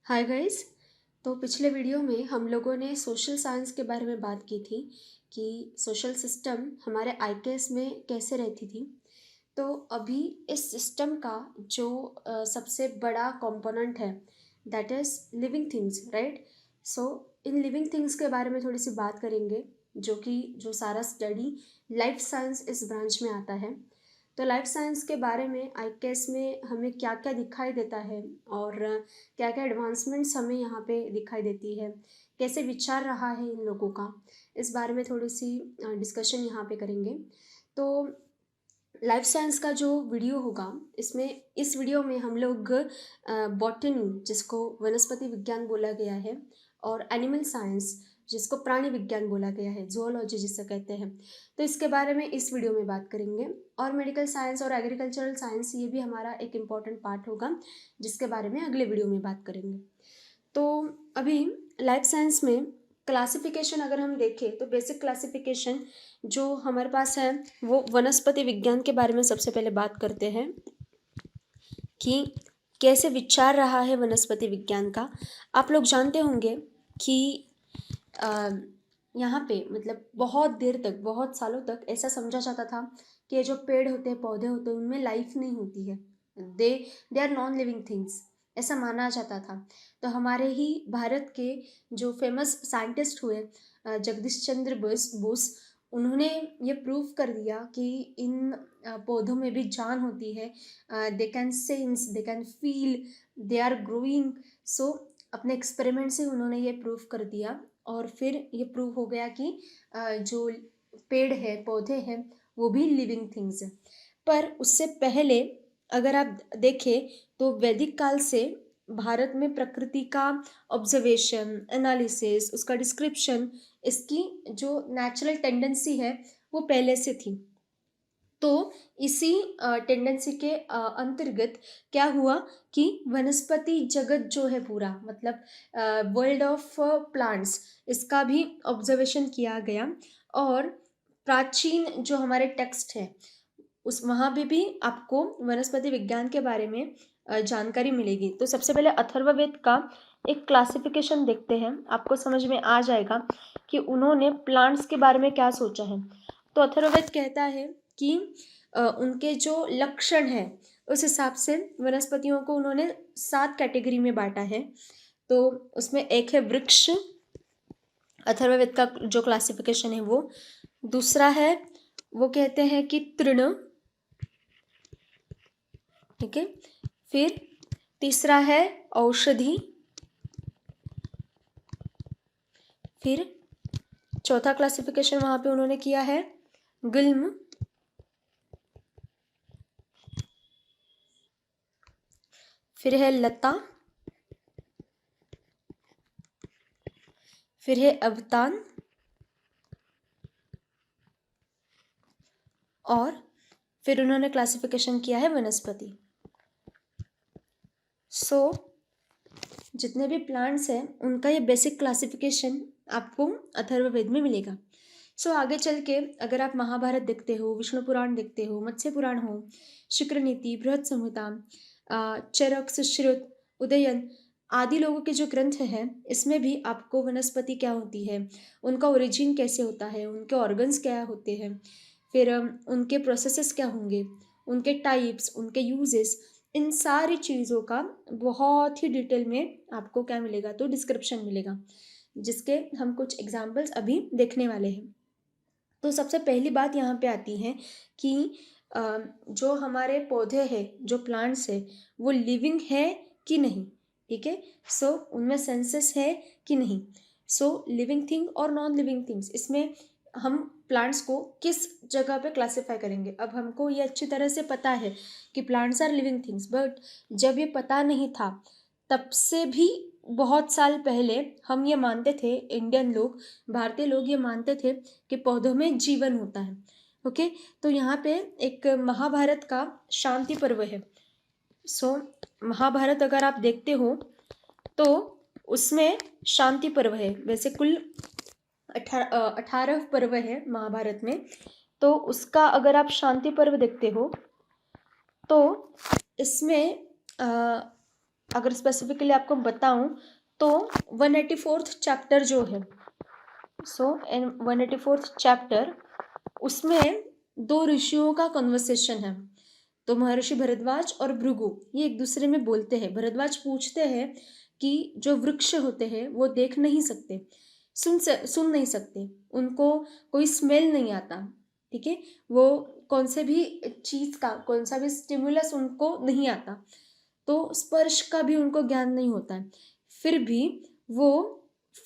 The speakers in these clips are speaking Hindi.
Hi guys. तो पिछले वीडियो में हम लोगों ने सोशल साइंस के बारे में बात की थी कि सोशल सिस्टम हमारे आईकेएस में कैसे रहती थी। तो अभी इस सिस्टम का जो सबसे बड़ा कंपोनेंट है that is living things, right. So in living things के बारे में थोड़ी सी बात करेंगे, जो सारा स्टडी लाइफ साइंस इस ब्रांच में आता है। तो लाइफ साइंस के बारे में आईकेएस में हमें क्या क्या दिखाई देता है और क्या क्या एडवांसमेंट्स हमें यहाँ पे दिखाई देती है, कैसे विचार रहा है इन लोगों का, इस बारे में थोड़ी सी डिस्कशन यहाँ पे करेंगे। तो लाइफ साइंस का जो वीडियो होगा इस वीडियो में हम लोग बॉटनी, जिसको वनस्पति विज्ञान बोला गया है, और एनिमल साइंस, जिसको प्राणी विज्ञान बोला गया है, जूलॉजी जिसे कहते हैं, तो इसके बारे में इस वीडियो में बात करेंगे। और मेडिकल साइंस और एग्रीकल्चरल साइंस, ये भी हमारा एक इम्पॉर्टेंट पार्ट होगा, जिसके बारे में अगले वीडियो में बात करेंगे। तो अभी लाइफ साइंस में क्लासिफिकेशन अगर हम देखें तो बेसिक क्लासिफिकेशन जो हमारे पास है वो वनस्पति विज्ञान के बारे में सबसे पहले बात करते हैं कि कैसे विचार रहा है वनस्पति विज्ञान का। आप लोग जानते होंगे कि यहाँ पे मतलब बहुत देर तक, बहुत सालों तक ऐसा समझा जाता था कि ये जो पेड़ होते हैं, पौधे होते हैं, उनमें लाइफ नहीं होती है, they they are non living things, ऐसा माना जाता था। तो हमारे ही भारत के जो फेमस साइंटिस्ट हुए जगदीश चंद्र बोस, उन्होंने ये प्रूव कर दिया कि इन पौधों में भी जान होती है, they can sense, they can feel, they are growing. So अपने एक्सपेरिमेंट से उन्होंने ये प्रूव कर दिया और फिर ये प्रूव हो गया कि जो पेड़ है, पौधे हैं, वो भी लिविंग थिंग्स है। पर उससे पहले अगर आप देखें तो वैदिक काल से भारत में प्रकृति का ऑब्जर्वेशन, एनालिसिस, उसका डिस्क्रिप्शन, इसकी जो नेचुरल टेंडेंसी है वो पहले से थी। तो इसी टेंडेंसी के अंतर्गत क्या हुआ कि वनस्पति जगत जो है पूरा, मतलब वर्ल्ड ऑफ प्लांट्स, इसका भी ऑब्जर्वेशन किया गया। और प्राचीन जो हमारे टेक्स्ट है उस वहाँ पे भी आपको वनस्पति विज्ञान के बारे में जानकारी मिलेगी। तो सबसे पहले अथर्ववेद का एक क्लासिफिकेशन देखते हैं, आपको समझ में आ जाएगा कि उन्होंने प्लांट्स के बारे में क्या सोचा है। तो अथर्ववेद कहता है कि उनके जो लक्षण है उस हिसाब से वनस्पतियों को उन्होंने 7 कैटेगरी में बांटा है। तो उसमें एक है वृक्ष, अथर्ववेद का जो क्लासिफिकेशन है वो। दूसरा है, वो कहते हैं कि तृण, ठीक है। फिर तीसरा है औषधि। फिर चौथा क्लासिफिकेशन वहां पे उन्होंने किया है गुल्म। फिर है लता। फिर है अवतान। और फिर उन्होंने क्लासिफिकेशन किया है वनस्पति। सो जितने भी प्लांट्स हैं उनका ये बेसिक क्लासिफिकेशन आपको अथर्ववेद में मिलेगा। सो आगे चल के अगर आप महाभारत देखते हो, विष्णु पुराण देखते हो, मत्स्य पुराण हो, शुक्र नीति, बृहद संहिता, चरक, सुश्रुत, उदयन आदि लोगों के जो ग्रंथ हैं, इसमें भी आपको वनस्पति क्या होती है, उनका ओरिजिन कैसे होता है, उनके ऑर्गन्स क्या होते हैं, फिर उनके प्रोसेसेस क्या होंगे, उनके टाइप्स, उनके यूजेस, इन सारी चीज़ों का बहुत ही डिटेल में आपको क्या मिलेगा, तो डिस्क्रिप्शन मिलेगा, जिसके हम कुछ एग्जाम्पल्स अभी देखने वाले हैं। तो सबसे पहली बात यहाँ पे आती है कि जो हमारे पौधे हैं, जो प्लांट्स है, वो लिविंग है कि नहीं, ठीक है। सो उनमें सेंसेस है कि नहीं। सो लिविंग थिंग और नॉन लिविंग थिंग्स, इसमें हम प्लांट्स को किस जगह पे क्लासिफाई करेंगे। अब हमको ये अच्छी तरह से पता है कि plants are living things, but जब ये पता नहीं था तब से भी बहुत साल पहले हम ये मानते थे, इंडियन लोग, भारतीय लोग ये मानते थे कि पौधों में जीवन होता है। ओके। तो यहाँ पे एक महाभारत का शांति पर्व है। सो महाभारत अगर आप देखते हो तो उसमें शांति पर्व है। वैसे कुल 18 पर्व है महाभारत में, तो उसका अगर आप शांति पर्व देखते हो तो इसमें अगर स्पेसिफिकली आपको बताऊं तो 184th चैप्टर जो है, सो इन 184th चैप्टर उसमें दो ऋषियों का कन्वर्सेशन है। तो महर्षि भरद्वाज और भृगु ये एक दूसरे में बोलते हैं। भरद्वाज पूछते हैं कि जो वृक्ष होते हैं वो देख नहीं सकते, सुन नहीं सकते, उनको कोई स्मेल नहीं आता, ठीक है, वो कौन से भी चीज़ का कौन सा भी स्टिमुलस उनको नहीं आता, तो स्पर्श का भी उनको ज्ञान नहीं होता है। फिर भी वो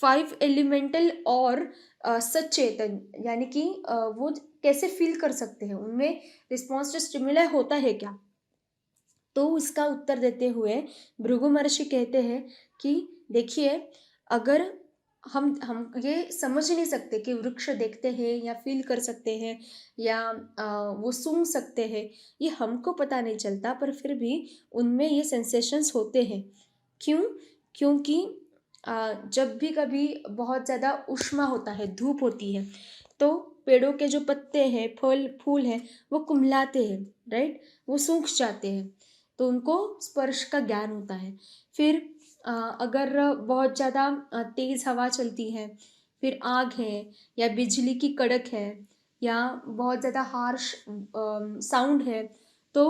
5 एलिमेंटल और सचेतन यानी कि वो कैसे फील कर सकते हैं, उनमें रिस्पॉन्स टू स्टिमुलाई होता है क्या। तो उसका उत्तर देते हुए भृगु महर्षि कहते हैं कि देखिए, अगर हम ये समझ नहीं सकते कि वृक्ष देखते हैं या फील कर सकते हैं या वो सूंघ सकते हैं, ये हमको पता नहीं चलता, पर फिर भी उनमें ये सेंसेशंस होते हैं। क्यों? क्योंकि जब भी कभी बहुत ज़्यादा ऊष्मा होता है, धूप होती है, तो पेड़ों के जो पत्ते हैं, फल फूल हैं, वो कुम्हलाते हैं, राइट, वो सूख जाते हैं, तो उनको स्पर्श का ज्ञान होता है। फिर अगर बहुत ज़्यादा तेज़ हवा चलती है, फिर आग है या बिजली की कड़क है या बहुत ज़्यादा हार्श साउंड है, तो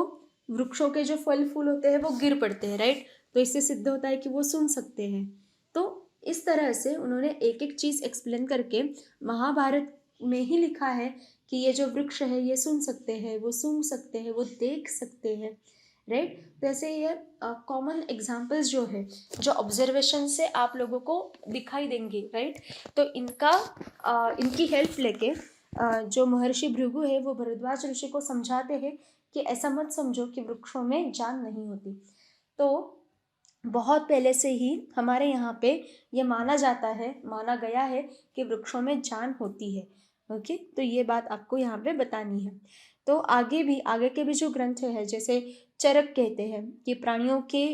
वृक्षों के जो फल फूल होते हैं वो गिर पड़ते हैं, राइट, तो इससे सिद्ध होता है कि वो सुन सकते हैं। तो इस तरह से उन्होंने एक एक चीज़ एक्सप्लेन करके महाभारत में ही लिखा है कि ये जो वृक्ष है ये सुन सकते हैं, वो सूंघ सकते हैं, वो देख सकते हैं, राइट। तो ऐसे ये कॉमन एग्जाम्पल्स जो है, जो ऑब्जर्वेशन से आप लोगों को दिखाई देंगे, राइट। तो इनकी हेल्प लेके जो महर्षि भृगु है वो भरद्वाज ऋषि को समझाते हैं कि ऐसा मत समझो कि वृक्षों में जान नहीं होती। तो बहुत पहले से ही हमारे यहाँ पे ये माना गया है कि वृक्षों में जान होती है। ओके, तो ये बात आपको यहाँ पे बतानी है। तो आगे के भी जो ग्रंथ है, जैसे चरक कहते हैं कि प्राणियों के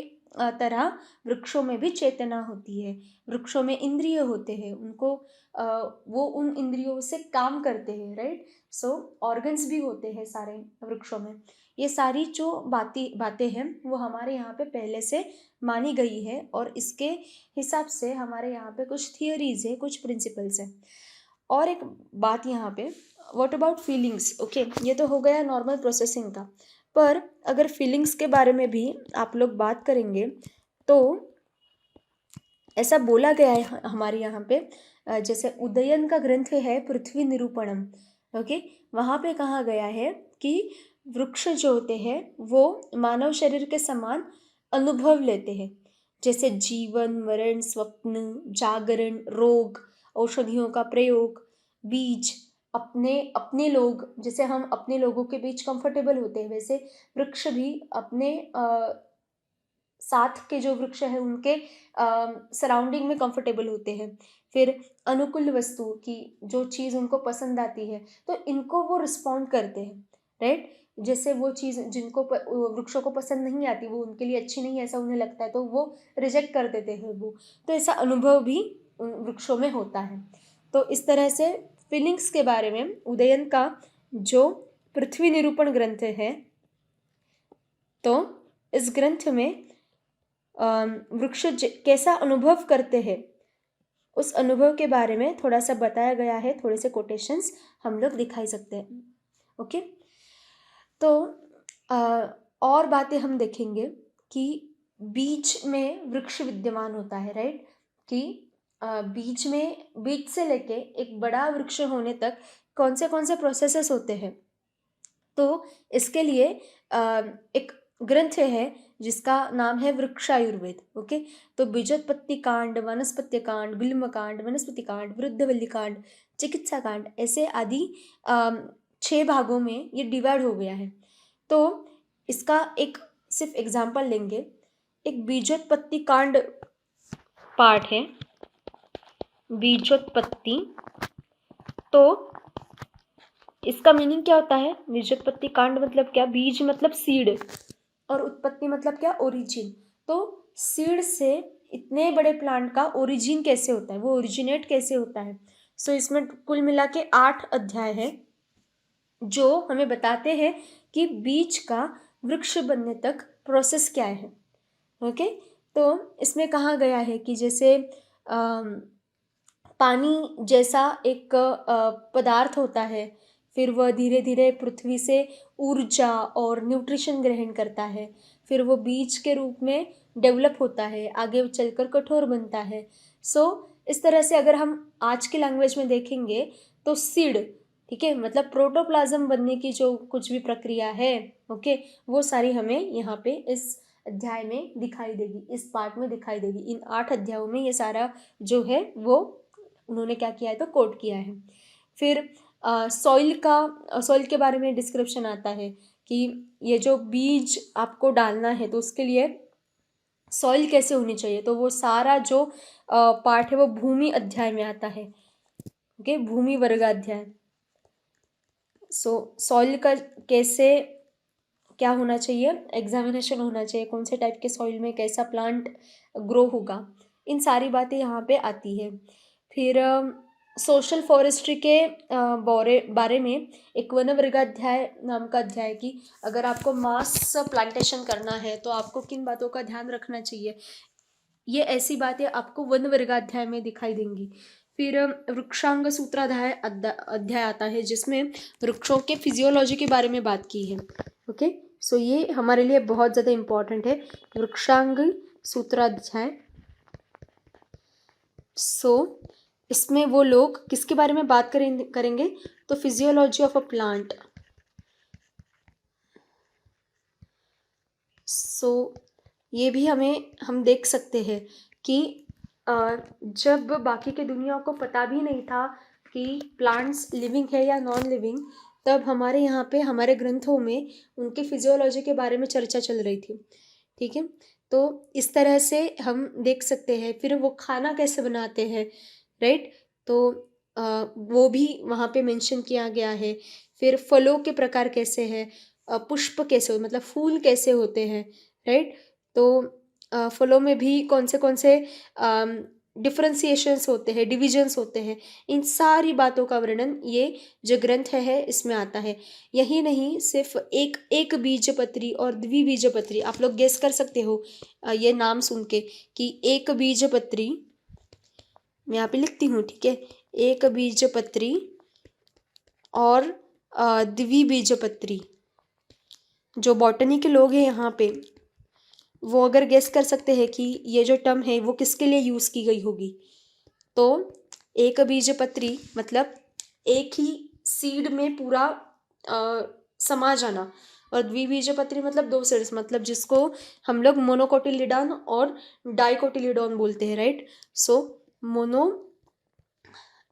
तरह वृक्षों में भी चेतना होती है, वृक्षों में इंद्रिय होते हैं, उनको वो उन इंद्रियों से काम करते हैं, राइट। सो ऑर्गन्स भी होते हैं सारे वृक्षों में। ये सारी जो बातें हैं वो हमारे यहाँ पे पहले से मानी गई है और इसके हिसाब से हमारे यहाँ पे कुछ थियरीज है, कुछ प्रिंसिपल्स है। और एक बात यहाँ पे, व्हाट अबाउट फीलिंग्स। ओके, ये तो हो गया नॉर्मल प्रोसेसिंग का, पर अगर फीलिंग्स के बारे में भी आप लोग बात करेंगे तो ऐसा बोला गया है हमारे यहाँ पे, जैसे उदयन का ग्रंथ है पृथ्वी निरूपणम। ओके, वहाँ पे कहा गया है कि वृक्ष जो होते हैं वो मानव शरीर के समान अनुभव लेते हैं, जैसे जीवन, मरण, स्वप्न, जागरण, रोग, औषधियों का प्रयोग, बीज, अपने अपने लोग, जैसे हम अपने लोगों के बीच कंफर्टेबल होते हैं, वैसे वृक्ष भी अपने साथ के जो वृक्ष है उनके सराउंडिंग में कंफर्टेबल होते हैं। फिर अनुकूल वस्तु की जो चीज़ उनको पसंद आती है तो इनको वो रिस्पॉन्ड करते हैं, राइट। जैसे वो चीज़ जिनको वृक्षों को पसंद नहीं आती, वो उनके लिए अच्छी नहीं है ऐसा उन्हें लगता है, तो वो रिजेक्ट कर देते हैं वो। तो ऐसा अनुभव भी वृक्षों में होता है। तो इस तरह से फीलिंग्स के बारे में उदयन का जो पृथ्वी निरूपण ग्रंथ है, तो इस ग्रंथ में वृक्ष कैसा अनुभव करते हैं उस अनुभव के बारे में थोड़ा सा बताया गया है, थोड़े से कोटेशंस हम लोग दिखाई सकते हैं। ओके, तो और बातें हम देखेंगे कि बीज में वृक्ष विद्यमान होता है, राइट, कि बीज से लेके एक बड़ा वृक्ष होने तक कौन से प्रोसेसेस होते हैं। तो इसके लिए एक ग्रंथ है जिसका नाम है वृक्षायुर्वेद। ओके, तो बीजोत्पत्ति कांड, वनस्पत्य कांड, गुल्म कांड, वनस्पति कांड, वृद्धवल्ली कांड, चिकित्सा कांड, ऐसे आदि 6 भागों में ये डिवाइड हो गया है। तो इसका एक सिर्फ एग्जाम्पल लेंगे, एक बीजोत्पत्ति कांड पार्ट है, बीजोत्पत्ति। तो इसका मीनिंग क्या होता है? बीजोत्पत्ति कांड मतलब क्या? बीज मतलब सीड और उत्पत्ति मतलब क्या? ओरिजिन। तो सीड से इतने बड़े प्लांट का ओरिजिन कैसे होता है, वो ओरिजिनेट कैसे होता है। सो इसमें कुल मिला के 8 अध्याय है जो हमें बताते हैं कि बीज का वृक्ष बनने तक प्रोसेस क्या है। ओके, तो इसमें कहा गया है कि जैसे पानी जैसा एक पदार्थ होता है, फिर वह धीरे धीरे पृथ्वी से ऊर्जा और न्यूट्रिशन ग्रहण करता है, फिर वो बीज के रूप में डेवलप होता है, आगे चलकर कठोर बनता है। सो इस तरह से अगर हम आज की लैंग्वेज में देखेंगे तो सीड, ठीक है, मतलब प्रोटोप्लाज्म बनने की जो कुछ भी प्रक्रिया है, ओके, वो सारी हमें यहाँ पे इस अध्याय में दिखाई देगी, इस पार्ट में दिखाई देगी। इन 8 अध्यायों में ये सारा जो है वो उन्होंने क्या किया है तो कोट किया है। फिर सॉइल के बारे में डिस्क्रिप्शन आता है कि ये जो बीज आपको डालना है तो उसके लिए सॉइल कैसे होनी चाहिए, तो वो सारा जो पार्ट है वो भूमि अध्याय में आता है, ओके, भूमि वर्गाध्याय। सॉइल का कैसे क्या होना चाहिए, एग्जामिनेशन होना चाहिए, कौन से टाइप के सॉइल में कैसा प्लांट ग्रो होगा, इन सारी बातें यहाँ पे आती है। फिर सोशल फॉरेस्ट्री के बारे में एक वन वर्गाध्याय नाम का अध्याय की अगर आपको मास प्लांटेशन करना है तो आपको किन बातों का ध्यान रखना चाहिए, ये ऐसी बातें आपको वन वर्गाध्याय में दिखाई देंगी। फिर वृक्षांग सूत्राध्याय अध्याय आता है जिसमें वृक्षों के फिजियोलॉजी के बारे में बात की है, ओके। सो ये हमारे लिए बहुत ज़्यादा इम्पॉर्टेंट है, वृक्षांग सूत्राध्याय। सो इसमें वो लोग किसके बारे में बात करेंगे तो फिजियोलॉजी ऑफ अ प्लांट। सो ये भी हम देख सकते हैं कि जब बाकी के दुनिया को पता भी नहीं था कि प्लांट्स लिविंग है या नॉन लिविंग, तब हमारे यहाँ पे हमारे ग्रंथों में उनके फिजियोलॉजी के बारे में चर्चा चल रही थी, ठीक है। तो इस तरह से हम देख सकते हैं। फिर वो खाना कैसे बनाते हैं, राइट, तो वो भी वहाँ पे मेंशन किया गया है। फिर फलों के प्रकार कैसे हैं, पुष्प कैसे हो मतलब फूल कैसे होते हैं, राइट, तो फलों में भी कौन से डिफ्रेंसिएशंस होते हैं, डिविजन्स होते हैं, इन सारी बातों का वर्णन ये जो ग्रंथ है इसमें आता है। यही नहीं, सिर्फ एक बीजपत्री और द्विबीजपत्री, आप लोग गेस कर सकते हो ये नाम सुन के कि एक बीजपत्री, मैं यहाँ पे लिखती हूँ, ठीक है, एक बीजपत्री और द्विबीजपत्री। जो बॉटनी के लोग हैं यहाँ पे वो अगर गेस कर सकते हैं कि ये जो टर्म है वो किसके लिए यूज़ की गई होगी, तो एक बीजपत्री मतलब एक ही सीड में पूरा समा जाना, और द्विबीजपत्री मतलब 2 सीड्स, मतलब जिसको हम लोग मोनोकोटिलिडॉन और डाइकोटिलिडॉन बोलते हैं, right. So mono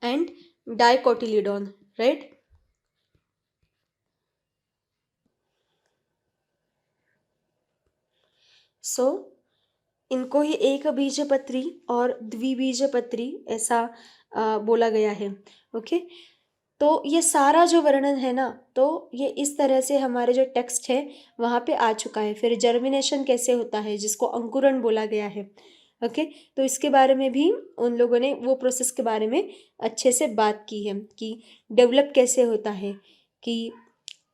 and dicotyledon, right. So इनको ही एक बीजपत्री और द्विबीजपत्री ऐसा बोला गया है, ओके। तो ये सारा जो वर्णन है ना, तो ये इस तरह से हमारे जो टेक्स्ट है वहाँ पे आ चुका है। फिर जर्मिनेशन कैसे होता है जिसको अंकुरण बोला गया है, ओके, तो इसके बारे में भी उन लोगों ने वो प्रोसेस के बारे में अच्छे से बात की है कि डेवलप कैसे होता है, कि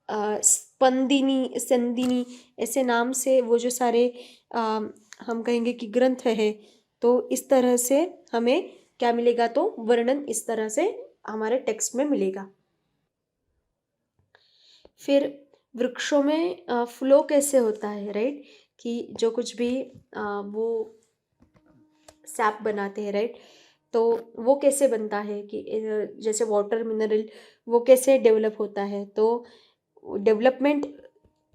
स्पंदिनी संदिनी ऐसे नाम से वो जो सारे हम कहेंगे कि ग्रंथ है, तो इस तरह से हमें क्या मिलेगा तो वर्णन इस तरह से हमारे टेक्स्ट में मिलेगा। फिर वृक्षों में फ्लो कैसे होता है, राइट, कि जो कुछ भी वो सैप बनाते हैं, राइट, तो वो कैसे बनता है कि जैसे वाटर मिनरल वो कैसे डेवलप होता है, तो डेवलपमेंट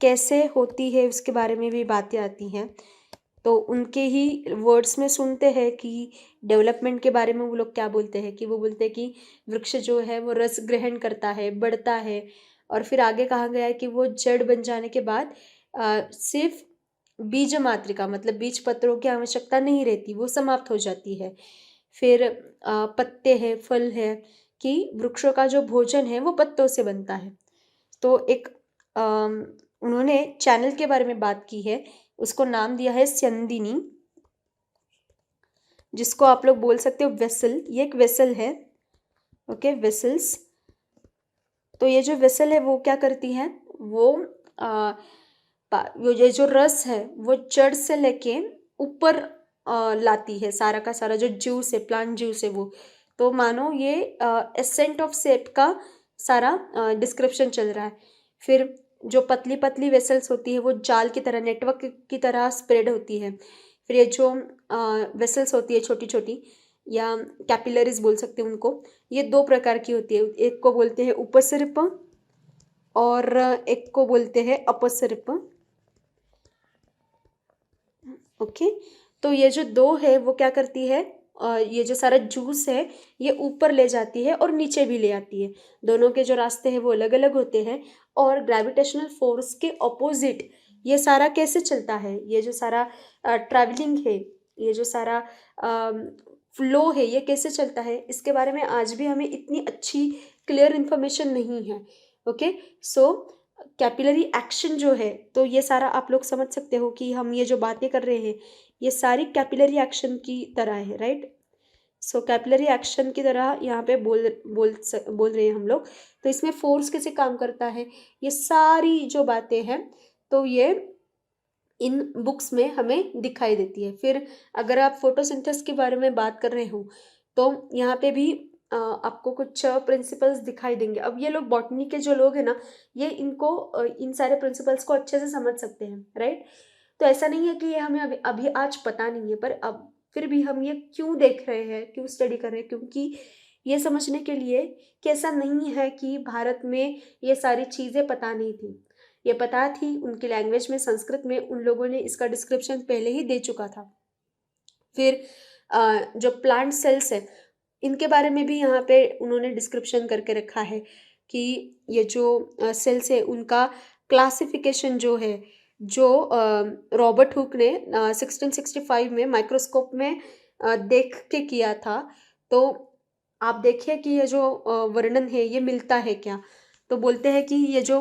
कैसे होती है उसके बारे में भी बातें आती हैं। तो उनके ही वर्ड्स में सुनते हैं कि डेवलपमेंट के बारे में वो लोग क्या बोलते हैं, कि वो बोलते हैं कि वृक्ष जो है वो रस ग्रहण करता है, बढ़ता है, और फिर आगे कहा गया है कि वो जड़ बन जाने के बाद सिर्फ बीज मात्रिका मतलब बीज पत्रों की आवश्यकता नहीं रहती, वो समाप्त हो जाती है। फिर पत्ते हैं, फल है, कि वृक्षों का जो भोजन है वो पत्तों से बनता है। तो एक उन्होंने चैनल के बारे में बात की है, उसको नाम दिया है स्यंदिनी, जिसको आप लोग बोल सकते हो वेसल, ये एक वेसल है, ओके, वेसल्स। तो ये जो वेसल है वो क्या करती है, वो ये जो रस है वो जड़ से लेके ऊपर लाती है, सारा का सारा जो जूस है, प्लांट जूस है वो। तो मानो ये एसेंट ऑफ सेप का सारा डिस्क्रिप्शन चल रहा है। फिर जो पतली पतली वेसल्स होती है वो जाल की तरह, नेटवर्क की तरह स्प्रेड होती है। फिर ये जो वेसल्स होती है छोटी छोटी, या कैपिलरीज बोल सकते हैं उनको, ये दो प्रकार की होती है। एक को बोलते हैं उपसर्प और एक को बोलते हैं अपसर्प। ओके, तो ये जो दो है वो क्या करती है, ये जो सारा जूस है ये ऊपर ले जाती है और नीचे भी ले आती है। दोनों के जो रास्ते हैं वो अलग अलग होते हैं। और ग्रेविटेशनल फोर्स के ऑपोजिट ये सारा कैसे चलता है, ये जो सारा ट्रैवलिंग है, ये जो सारा फ्लो है, ये कैसे चलता है, इसके बारे में आज भी हमें इतनी अच्छी क्लियर इन्फॉर्मेशन नहीं है। ओके, सो कैपिलरी एक्शन जो है, तो ये सारा आप लोग समझ सकते हो कि हम ये जो बातें कर रहे हैं ये सारी कैपिलरी एक्शन की तरह है, राइट। सो कैपिलरी एक्शन की तरह यहाँ पे बोल रहे हैं हम लोग। तो इसमें फोर्स कैसे काम करता है, ये सारी जो बातें हैं तो ये इन बुक्स में हमें दिखाई देती है। फिर अगर आप फोटोसिंथेसिस के बारे में बात कर रहे हो तो यहाँ पे भी आपको कुछ प्रिंसिपल्स दिखाई देंगे। अब ये लोग बॉटनी के जो लोग हैं ना, ये इन सारे प्रिंसिपल्स को अच्छे से समझ सकते हैं, राइट। तो ऐसा नहीं है कि ये हमें अभी अभी आज पता नहीं है, पर अब फिर भी हम ये क्यों देख रहे हैं, क्यों स्टडी कर रहे हैं, क्योंकि ये समझने के लिए कि ऐसा नहीं है कि भारत में ये सारी चीज़ें पता नहीं थी, ये पता थी। उनकी लैंग्वेज में, संस्कृत में, उन लोगों ने इसका डिस्क्रिप्शन पहले ही दे चुका था। फिर जो प्लांट सेल्स है इनके बारे में भी यहाँ पे उन्होंने डिस्क्रिप्शन करके रखा है कि ये जो सेल्स है उनका क्लासिफिकेशन जो है, जो रॉबर्ट हुक ने 1665 में माइक्रोस्कोप में देख के किया था। तो आप देखिए कि ये जो वर्णन है ये मिलता है क्या। तो बोलते हैं कि ये जो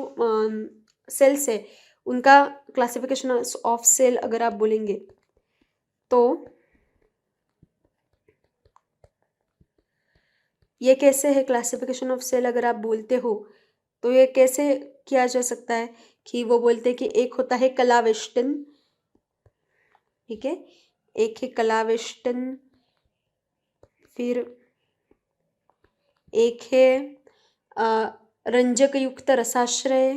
सेल्स है उनका क्लासिफिकेशन ऑफ सेल अगर आप बोलेंगे तो ये कैसे है, क्लासिफिकेशन ऑफ सेल अगर आप बोलते हो तो ये कैसे किया जा सकता है कि वो बोलते हैं कि एक होता है कलावेष्टन, ठीक है, एक है कलावेष्टन, फिर एक है रंजक युक्त रसाश्रय।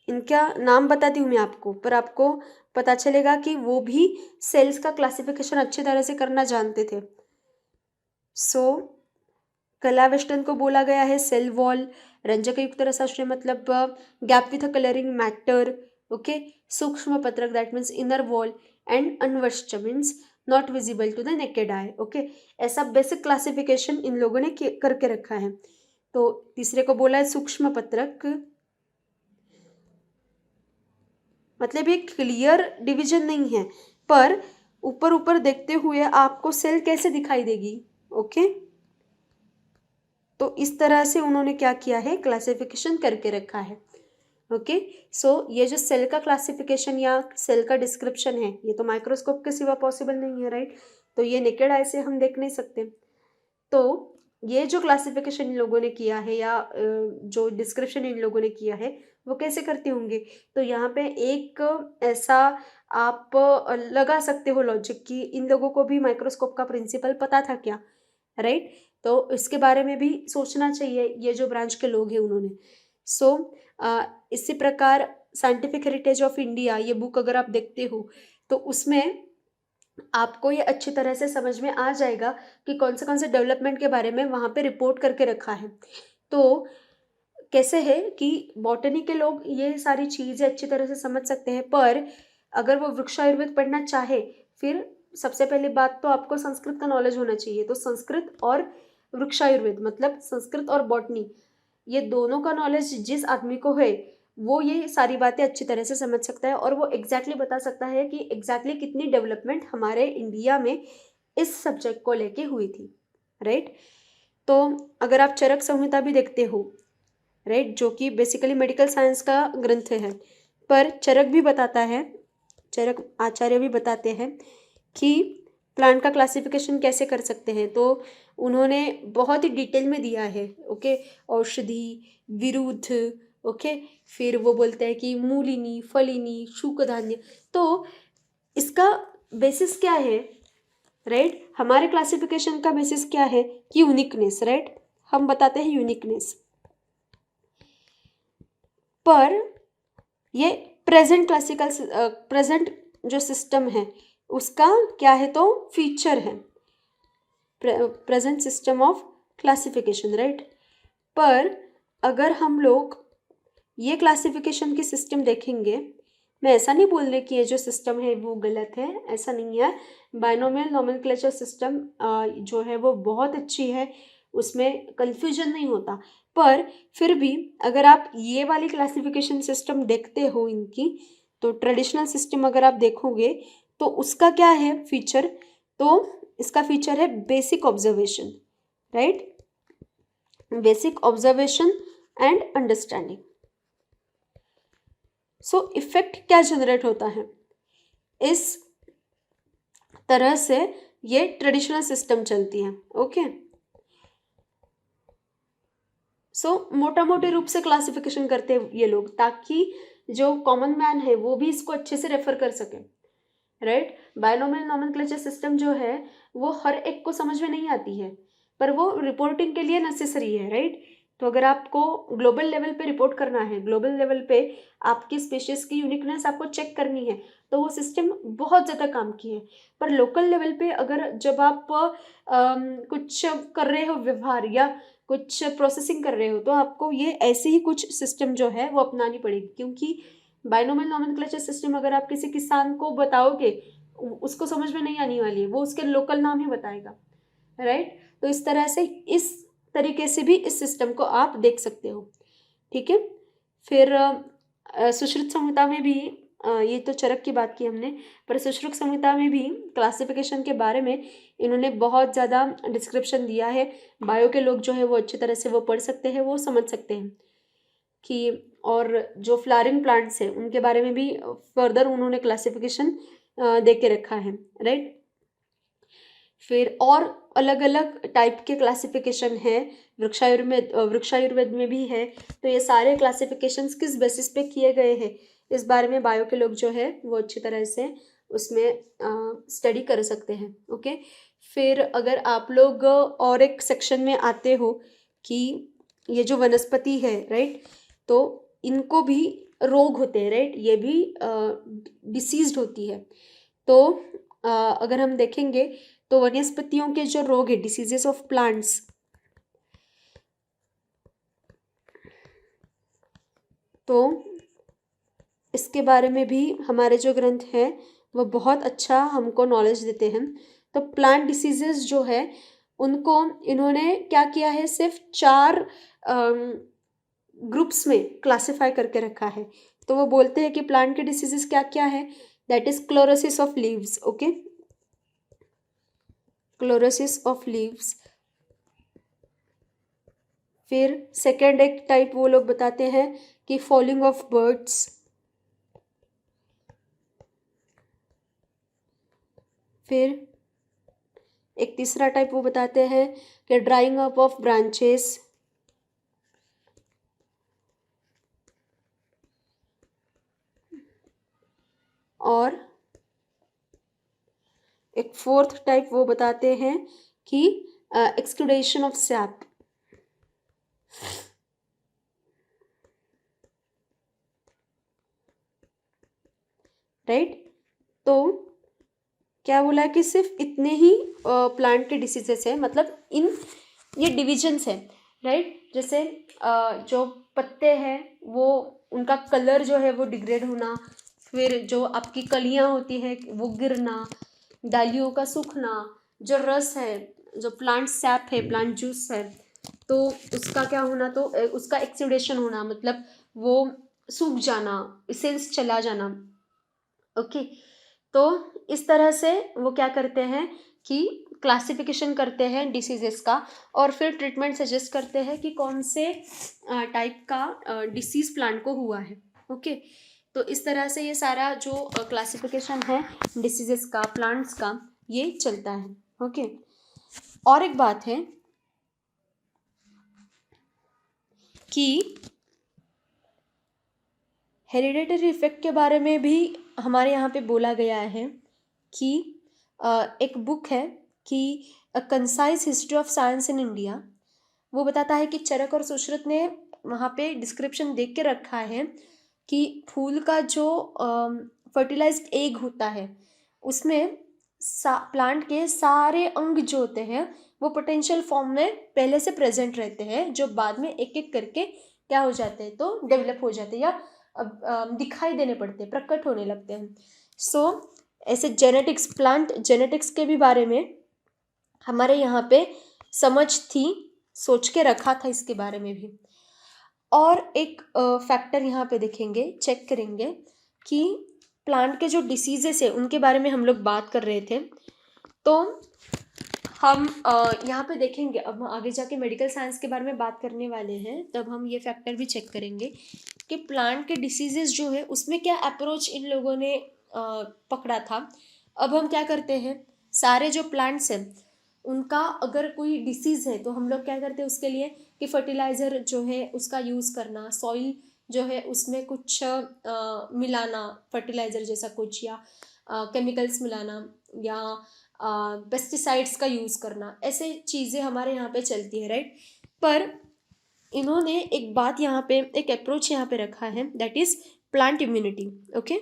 इनका नाम बताती हूँ मैं आपको, पर आपको पता चलेगा कि वो भी सेल्स का क्लासिफिकेशन अच्छी तरह से करना जानते थे। सो कलावेष्टन को बोला गया है सेल वॉल। रंजक युक्त रसाश्रय मतलब gap with a colouring matter. Okay, सूक्ष्म पत्रक that means inner wall, and अनवर्ष्ट means not visible to the naked eye. Okay, ऐसा बेसिक क्लासिफिकेशन इन लोगों ने करके रखा है। तो तीसरे को बोला है सूक्ष्म पत्रक, मतलब ये क्लियर डिवीजन नहीं है, पर ऊपर ऊपर देखते हुए आपको सेल कैसे दिखाई देगी। ओके, तो इस तरह से उन्होंने क्या किया है, क्लासिफिकेशन करके रखा है। ओके, सो ये जो सेल का क्लासिफिकेशन या सेल का डिस्क्रिप्शन है ये तो माइक्रोस्कोप के सिवा पॉसिबल नहीं है, राइट। तो ये नेकेड आई से हम देख नहीं सकते। तो ये जो क्लासिफिकेशन इन लोगों ने किया है या जो डिस्क्रिप्शन इन लोगों ने किया है वो कैसे करते होंगे। तो यहाँ पे एक ऐसा आप लगा सकते हो लॉजिक कि इन लोगों को भी माइक्रोस्कोप का प्रिंसिपल पता था क्या, राइट। तो इसके बारे में भी सोचना चाहिए ये जो ब्रांच के लोग हैं उन्होंने। सो इसी प्रकार साइंटिफिक हेरिटेज ऑफ इंडिया ये बुक अगर आप देखते हो तो उसमें आपको ये अच्छी तरह से समझ में आ जाएगा कि कौन से डेवलपमेंट के बारे में वहाँ पे रिपोर्ट करके रखा है। तो कैसे है कि बॉटनी के लोग ये सारी चीज़ें अच्छी तरह से समझ सकते हैं, पर अगर वो वृक्षायुर्वेद पढ़ना चाहे, फिर सबसे पहली बात तो आपको संस्कृत का नॉलेज होना चाहिए। तो संस्कृत और वृक्षायुर्वेद मतलब संस्कृत और बॉटनी, ये दोनों का नॉलेज जिस आदमी को है वो ये सारी बातें अच्छी तरह से समझ सकता है और वो एग्जैक्टली बता सकता है कि एग्जैक्टली कितनी डेवलपमेंट हमारे इंडिया में इस सब्जेक्ट को लेके हुई थी, राइट। तो अगर आप चरक संहिता भी देखते हो, राइट, जो कि बेसिकली मेडिकल साइंस का ग्रंथ है, पर चरक भी बताता है, चरक आचार्य भी बताते हैं कि प्लांट का क्लासिफिकेशन कैसे कर सकते हैं। तो उन्होंने बहुत ही डिटेल में दिया है। ओके, औषधि, विरुद्ध, ओके, फिर वो बोलते हैं कि मूलिनी, फलिनी, शुकधान्य। तो इसका बेसिस क्या है, राइट? हमारे क्लासिफिकेशन का बेसिस क्या है कि यूनिकनेस, राइट? हम बताते हैं यूनिकनेस। पर ये प्रेजेंट जो सिस्टम है उसका क्या है, तो फीचर है present system of classification, right? पर अगर हम लोग ये क्लासिफिकेशन की सिस्टम देखेंगे, मैं ऐसा नहीं बोल रही कि ये जो सिस्टम है वो गलत है, ऐसा नहीं है। बाइनोमियल नोमेनक्लेचर सिस्टम जो है वो बहुत अच्छी है, उसमें कन्फ्यूजन नहीं होता। पर फिर भी अगर आप ये वाली क्लासिफिकेशन सिस्टम देखते हो इनकी, तो ट्रेडिशनल सिस्टम अगर आप देखोगे तो उसका क्या है फीचर, तो इसका फीचर है basic observation, right? Basic observation and understanding. So effect क्या जनरेट होता है, इस तरह से ये ट्रेडिशनल सिस्टम चलती है। ओके, सो मोटा मोटे रूप से क्लासिफिकेशन करते हैं ये लोग, ताकि जो कॉमन मैन है वो भी इसको अच्छे से रेफर कर सके, राइट? बायनोमियल नोमेनक्लेचर सिस्टम जो है वो हर एक को समझ में नहीं आती है, पर वो रिपोर्टिंग के लिए नेसेसरी है, राइट? तो अगर आपको ग्लोबल लेवल पे रिपोर्ट करना है, ग्लोबल लेवल पे आपकी स्पीशीज की यूनिकनेस आपको चेक करनी है, तो वो सिस्टम बहुत ज़्यादा काम की है। पर लोकल लेवल पे अगर जब आप कुछ कर रहे हो व्यवहार या कुछ प्रोसेसिंग कर रहे हो, तो आपको ये ऐसे ही कुछ सिस्टम जो है वो अपनानी पड़ेगी, क्योंकि बाइनोमियल नोमेनक्लेचर सिस्टम अगर आप किसी किसान को बताओगे उसको समझ में नहीं आने वाली है, वो उसके लोकल नाम ही बताएगा, राइट? तो इस तरह से इस तरीके से भी इस सिस्टम को आप देख सकते हो, ठीक है? फिर सुश्रुत संहिता में भी ये तो चरक की बात की हमने, पर सुश्रुत संहिता में भी क्लासिफिकेशन के बारे में इन्होंने बहुत ज़्यादा डिस्क्रिप्शन दिया है। बायो के लोग जो है वो अच्छी तरह से वो पढ़ सकते हैं, वो समझ सकते हैं कि, और जो फ्लावरिंग प्लांट्स हैं उनके बारे में भी फर्दर उन्होंने क्लासिफिकेशन दे के रखा है, राइट? फिर और अलग अलग टाइप के क्लासिफिकेशन है, वृक्षायुर्वेद में भी है। तो ये सारे क्लासिफिकेशंस किस बेसिस पे किए गए हैं, इस बारे में बायो के लोग जो है वो अच्छी तरह से उसमें स्टडी कर सकते हैं। ओके, फिर अगर आप लोग और एक सेक्शन में आते हो कि ये जो वनस्पति है, राइट, तो इनको भी रोग होते हैं, राइट, ये भी डिसीज्ड होती है। तो अगर हम देखेंगे तो वनस्पतियों के जो रोग है, डिसीजेस ऑफ प्लांट्स, तो इसके बारे में भी हमारे जो ग्रंथ हैं वो बहुत अच्छा हमको नॉलेज देते हैं। तो प्लांट डिसीजेस जो है उनको इन्होंने क्या किया है, सिर्फ 4 ग्रुप्स में क्लासिफाई करके रखा है। तो वो बोलते हैं कि प्लांट के डिसीजेस क्या क्या है, that is chlorosis of leaves. Okay, chlorosis of leaves. फिर सेकेंड एक टाइप वो लोग बताते हैं कि फॉलिंग ऑफ बर्ड्स। फिर एक तीसरा टाइप वो बताते हैं कि ड्राइंग अप ऑफ ब्रांचेस। और एक फोर्थ टाइप वो बताते हैं कि एक्सक्लूडेशन ऑफ सैप, राइट? तो क्या बोला है कि सिर्फ इतने ही प्लांट के डिसीजेस है, मतलब इन ये डिविजन्स है, राइट? जैसे जो पत्ते हैं वो उनका कलर जो है वो डिग्रेड होना, फिर जो आपकी कलियां होती है वो गिरना, डालियों का सूखना, जो रस है, जो प्लांट सैप है, प्लांट जूस है, तो उसका क्या होना, तो उसका एक्सीडेशन होना, मतलब वो सूख जाना, इसेंस चला जाना। ओके, तो इस तरह से वो क्या करते हैं कि क्लासिफिकेशन करते हैं डिसीजेस का, और फिर ट्रीटमेंट सजेस्ट करते हैं कि कौन से टाइप का डिसीज प्लांट को हुआ है। ओके, तो इस तरह से ये सारा जो क्लासिफिकेशन है डिसीजेस का, प्लांट्स का, ये चलता है। ओके, और एक बात है कि हेरिडेटरी इफेक्ट के बारे में भी हमारे यहाँ पे बोला गया है कि एक बुक है कि अ concise history of science in India, वो बताता है कि चरक और सुश्रुत ने वहाँ पे डिस्क्रिप्शन देख के रखा है कि फूल का जो फर्टिलाइज्ड एग होता है उसमें प्लांट के सारे अंग जो होते हैं वो पोटेंशियल फॉर्म में पहले से प्रेजेंट रहते हैं, जो बाद में एक एक करके क्या हो जाते हैं, तो डेवलप हो जाते हैं या दिखाई देने पड़ते हैं, प्रकट होने लगते हैं। सो ऐसे जेनेटिक्स, प्लांट जेनेटिक्स के भी बारे में हमारे यहाँ पे समझ थी, सोच के रखा था इसके बारे में भी। और एक फैक्टर यहाँ पे देखेंगे, चेक करेंगे कि प्लांट के जो डिसीजेस है उनके बारे में हम लोग बात कर रहे थे, तो हम यहाँ पे देखेंगे, अब हम आगे जाके मेडिकल साइंस के बारे में बात करने वाले हैं, तब हम ये फैक्टर भी चेक करेंगे कि प्लांट के डिसीजेस जो है उसमें क्या अप्रोच इन लोगों ने पकड़ा था। अब हम क्या करते हैं, सारे जो प्लांट्स हैं उनका अगर कोई डिसीज़ है तो हम लोग क्या करते हैं उसके लिए कि फर्टिलाइज़र जो है उसका यूज़ करना, सॉइल जो है उसमें कुछ मिलाना, फर्टिलाइज़र जैसा कुछ, या केमिकल्स मिलाना, या पेस्टिसाइड्स का यूज़ करना, ऐसे चीज़ें हमारे यहाँ पे चलती है, राइट। पर इन्होंने एक बात यहाँ पे, एक अप्रोच यहाँ पे रखा है, that is plant immunity. Okay,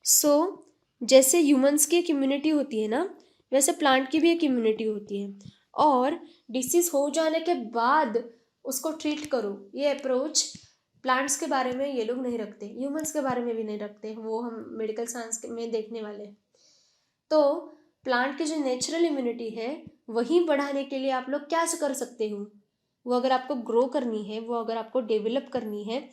so जैसे ह्यूमंस की एक इम्यूनिटी होती है ना, वैसे प्लांट की भी एक इम्यूनिटी होती है, और डिसीज़ हो जाने के बाद उसको ट्रीट करो, ये अप्रोच प्लांट्स के बारे में ये लोग नहीं रखते, ह्यूमंस के बारे में भी नहीं रखते, वो हम मेडिकल साइंस में देखने वाले हैं। तो प्लांट की जो नेचुरल इम्यूनिटी है वही बढ़ाने के लिए आप लोग क्या कर सकते हो, वो अगर आपको ग्रो करनी है, वो अगर आपको डेवलप करनी है,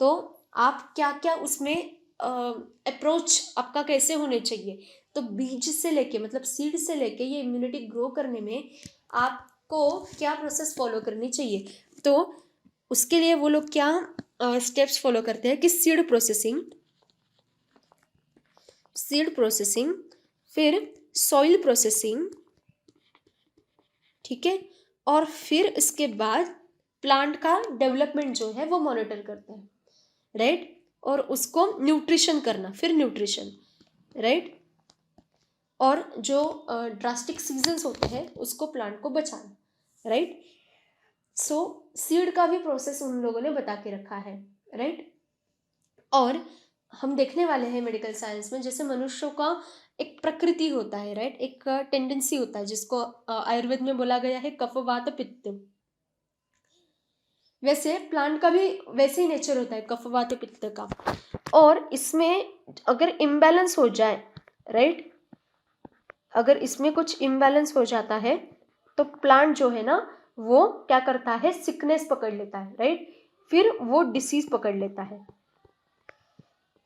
तो आप क्या क्या उसमें अप्रोच आपका कैसे होने चाहिए। तो बीज से लेके, मतलब सीड से लेके ये इम्यूनिटी ग्रो करने में आपको क्या प्रोसेस फॉलो करनी चाहिए, तो उसके लिए वो लोग क्या स्टेप्स फॉलो करते हैं कि सीड प्रोसेसिंग, फिर सॉइल प्रोसेसिंग, ठीक है, और फिर इसके बाद प्लांट का डेवलपमेंट जो है वो मॉनिटर करते हैं, राइट, और उसको न्यूट्रिशन करना, फिर न्यूट्रिशन, राइट, और जो ड्रास्टिक सीजन्स होते हैं उसको प्लांट को बचाना, राइट। सो सीड का भी प्रोसेस उन लोगों ने बता के रखा है, राइट। और हम देखने वाले हैं मेडिकल साइंस में, जैसे मनुष्यों का एक प्रकृति होता है, राइट, एक टेंडेंसी होता है जिसको आयुर्वेद में बोला गया है कफ वात पित्त, वैसे प्लांट का भी वैसे ही नेचर होता है कफ वात पित्त का। और इसमें अगर इम्बैलेंस हो जाए, राइट, अगर इसमें कुछ इम्बैलेंस हो जाता है तो प्लांट जो है ना वो क्या करता है, सिकनेस पकड़ लेता है, राइट, फिर वो डिसीज पकड़ लेता है।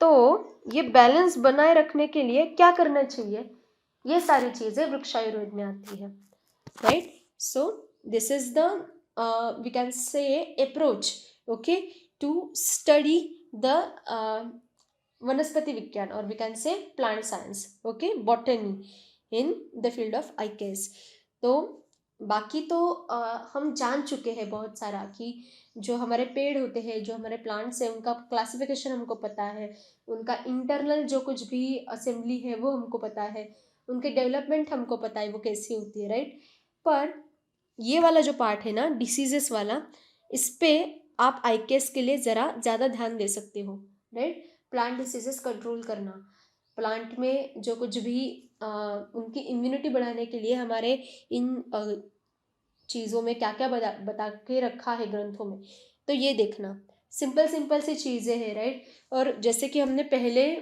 तो ये बैलेंस बनाए रखने के लिए क्या करना चाहिए, ये सारी चीजें वृक्षायुर्वेद में आती है, right. So this is the we can say approach, okay, to study the vanaspati vigyan, और we can say plant science, okay, botany in the field of IKS. तो बाकी तो हम जान चुके हैं बहुत सारा कि जो हमारे पेड़ होते हैं, जो हमारे प्लांट्स हैं, उनका क्लासिफिकेशन हमको पता है, उनका इंटरनल जो कुछ भी असेंबली है वो हमको पता है, उनके डेवलपमेंट हमको पता है वो कैसी होती है, राइट। पर ये वाला जो पार्ट है ना डिसीजेस वाला, इस पे आप आईकेएस के लिए ज़रा ज़्यादा ध्यान दे सकते हो, राइट। प्लांट डिसीजेस कंट्रोल करना, प्लांट में जो कुछ भी उनकी इम्यूनिटी बढ़ाने के लिए हमारे इन चीज़ों में क्या क्या बता के रखा है ग्रंथों में, तो ये देखना, सिंपल सी चीज़ें हैं, राइट। और जैसे कि हमने पहले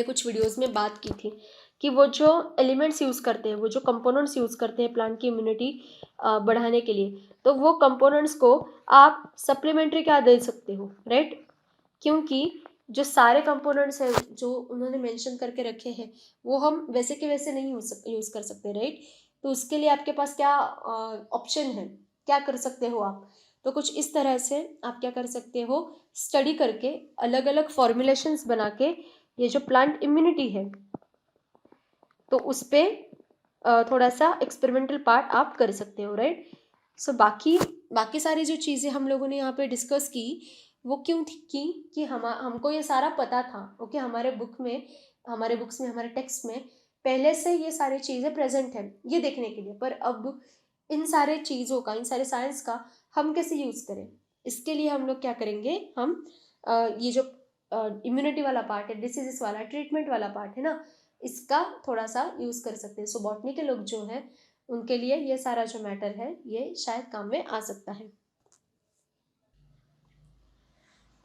कुछ वीडियोस में बात की थी कि वो जो एलिमेंट्स यूज़ करते हैं, वो जो कंपोनेंट्स यूज़ करते हैं प्लांट की इम्यूनिटी बढ़ाने के लिए, तो वो कंपोनेंट्स को आप सप्लीमेंट्री क्या दे सकते हो, राइट, क्योंकि जो सारे कंपोनेंट्स हैं जो उन्होंने मेंशन करके रखे हैं वो हम वैसे के वैसे नहीं यूज़ कर सकते, राइट। तो उसके लिए आपके पास क्या ऑप्शन है, क्या कर सकते हो आप, तो कुछ इस तरह से आप क्या कर सकते हो, स्टडी करके अलग अलग फॉर्मुलेशंस बना के ये जो प्लांट इम्यूनिटी है तो उस पर थोड़ा सा एक्सपेरिमेंटल पार्ट आप कर सकते हो, राइट। सो बाकी सारी जो चीज़ें हम लोगों ने यहाँ पे डिस्कस की वो क्यों थी कि हमको ये सारा पता था, ओके, हमारे बुक में हमारे बुक्स में, हमारे टेक्स्ट में पहले से ये सारी चीज़ें प्रेजेंट है ये देखने के लिए। पर अब इन सारे चीज़ों का, इन सारे साइंस का हम कैसे यूज़ करें, इसके लिए हम लोग क्या करेंगे, हम ये जो इम्यूनिटी वाला पार्ट है, डिसीजेस वाला, ट्रीटमेंट वाला पार्ट है ना, इसका थोड़ा सा यूज़ कर सकते हैं। सो बॉटनी के लोग जो हैं उनके लिए ये सारा जो मैटर है ये शायद काम में आ सकता है।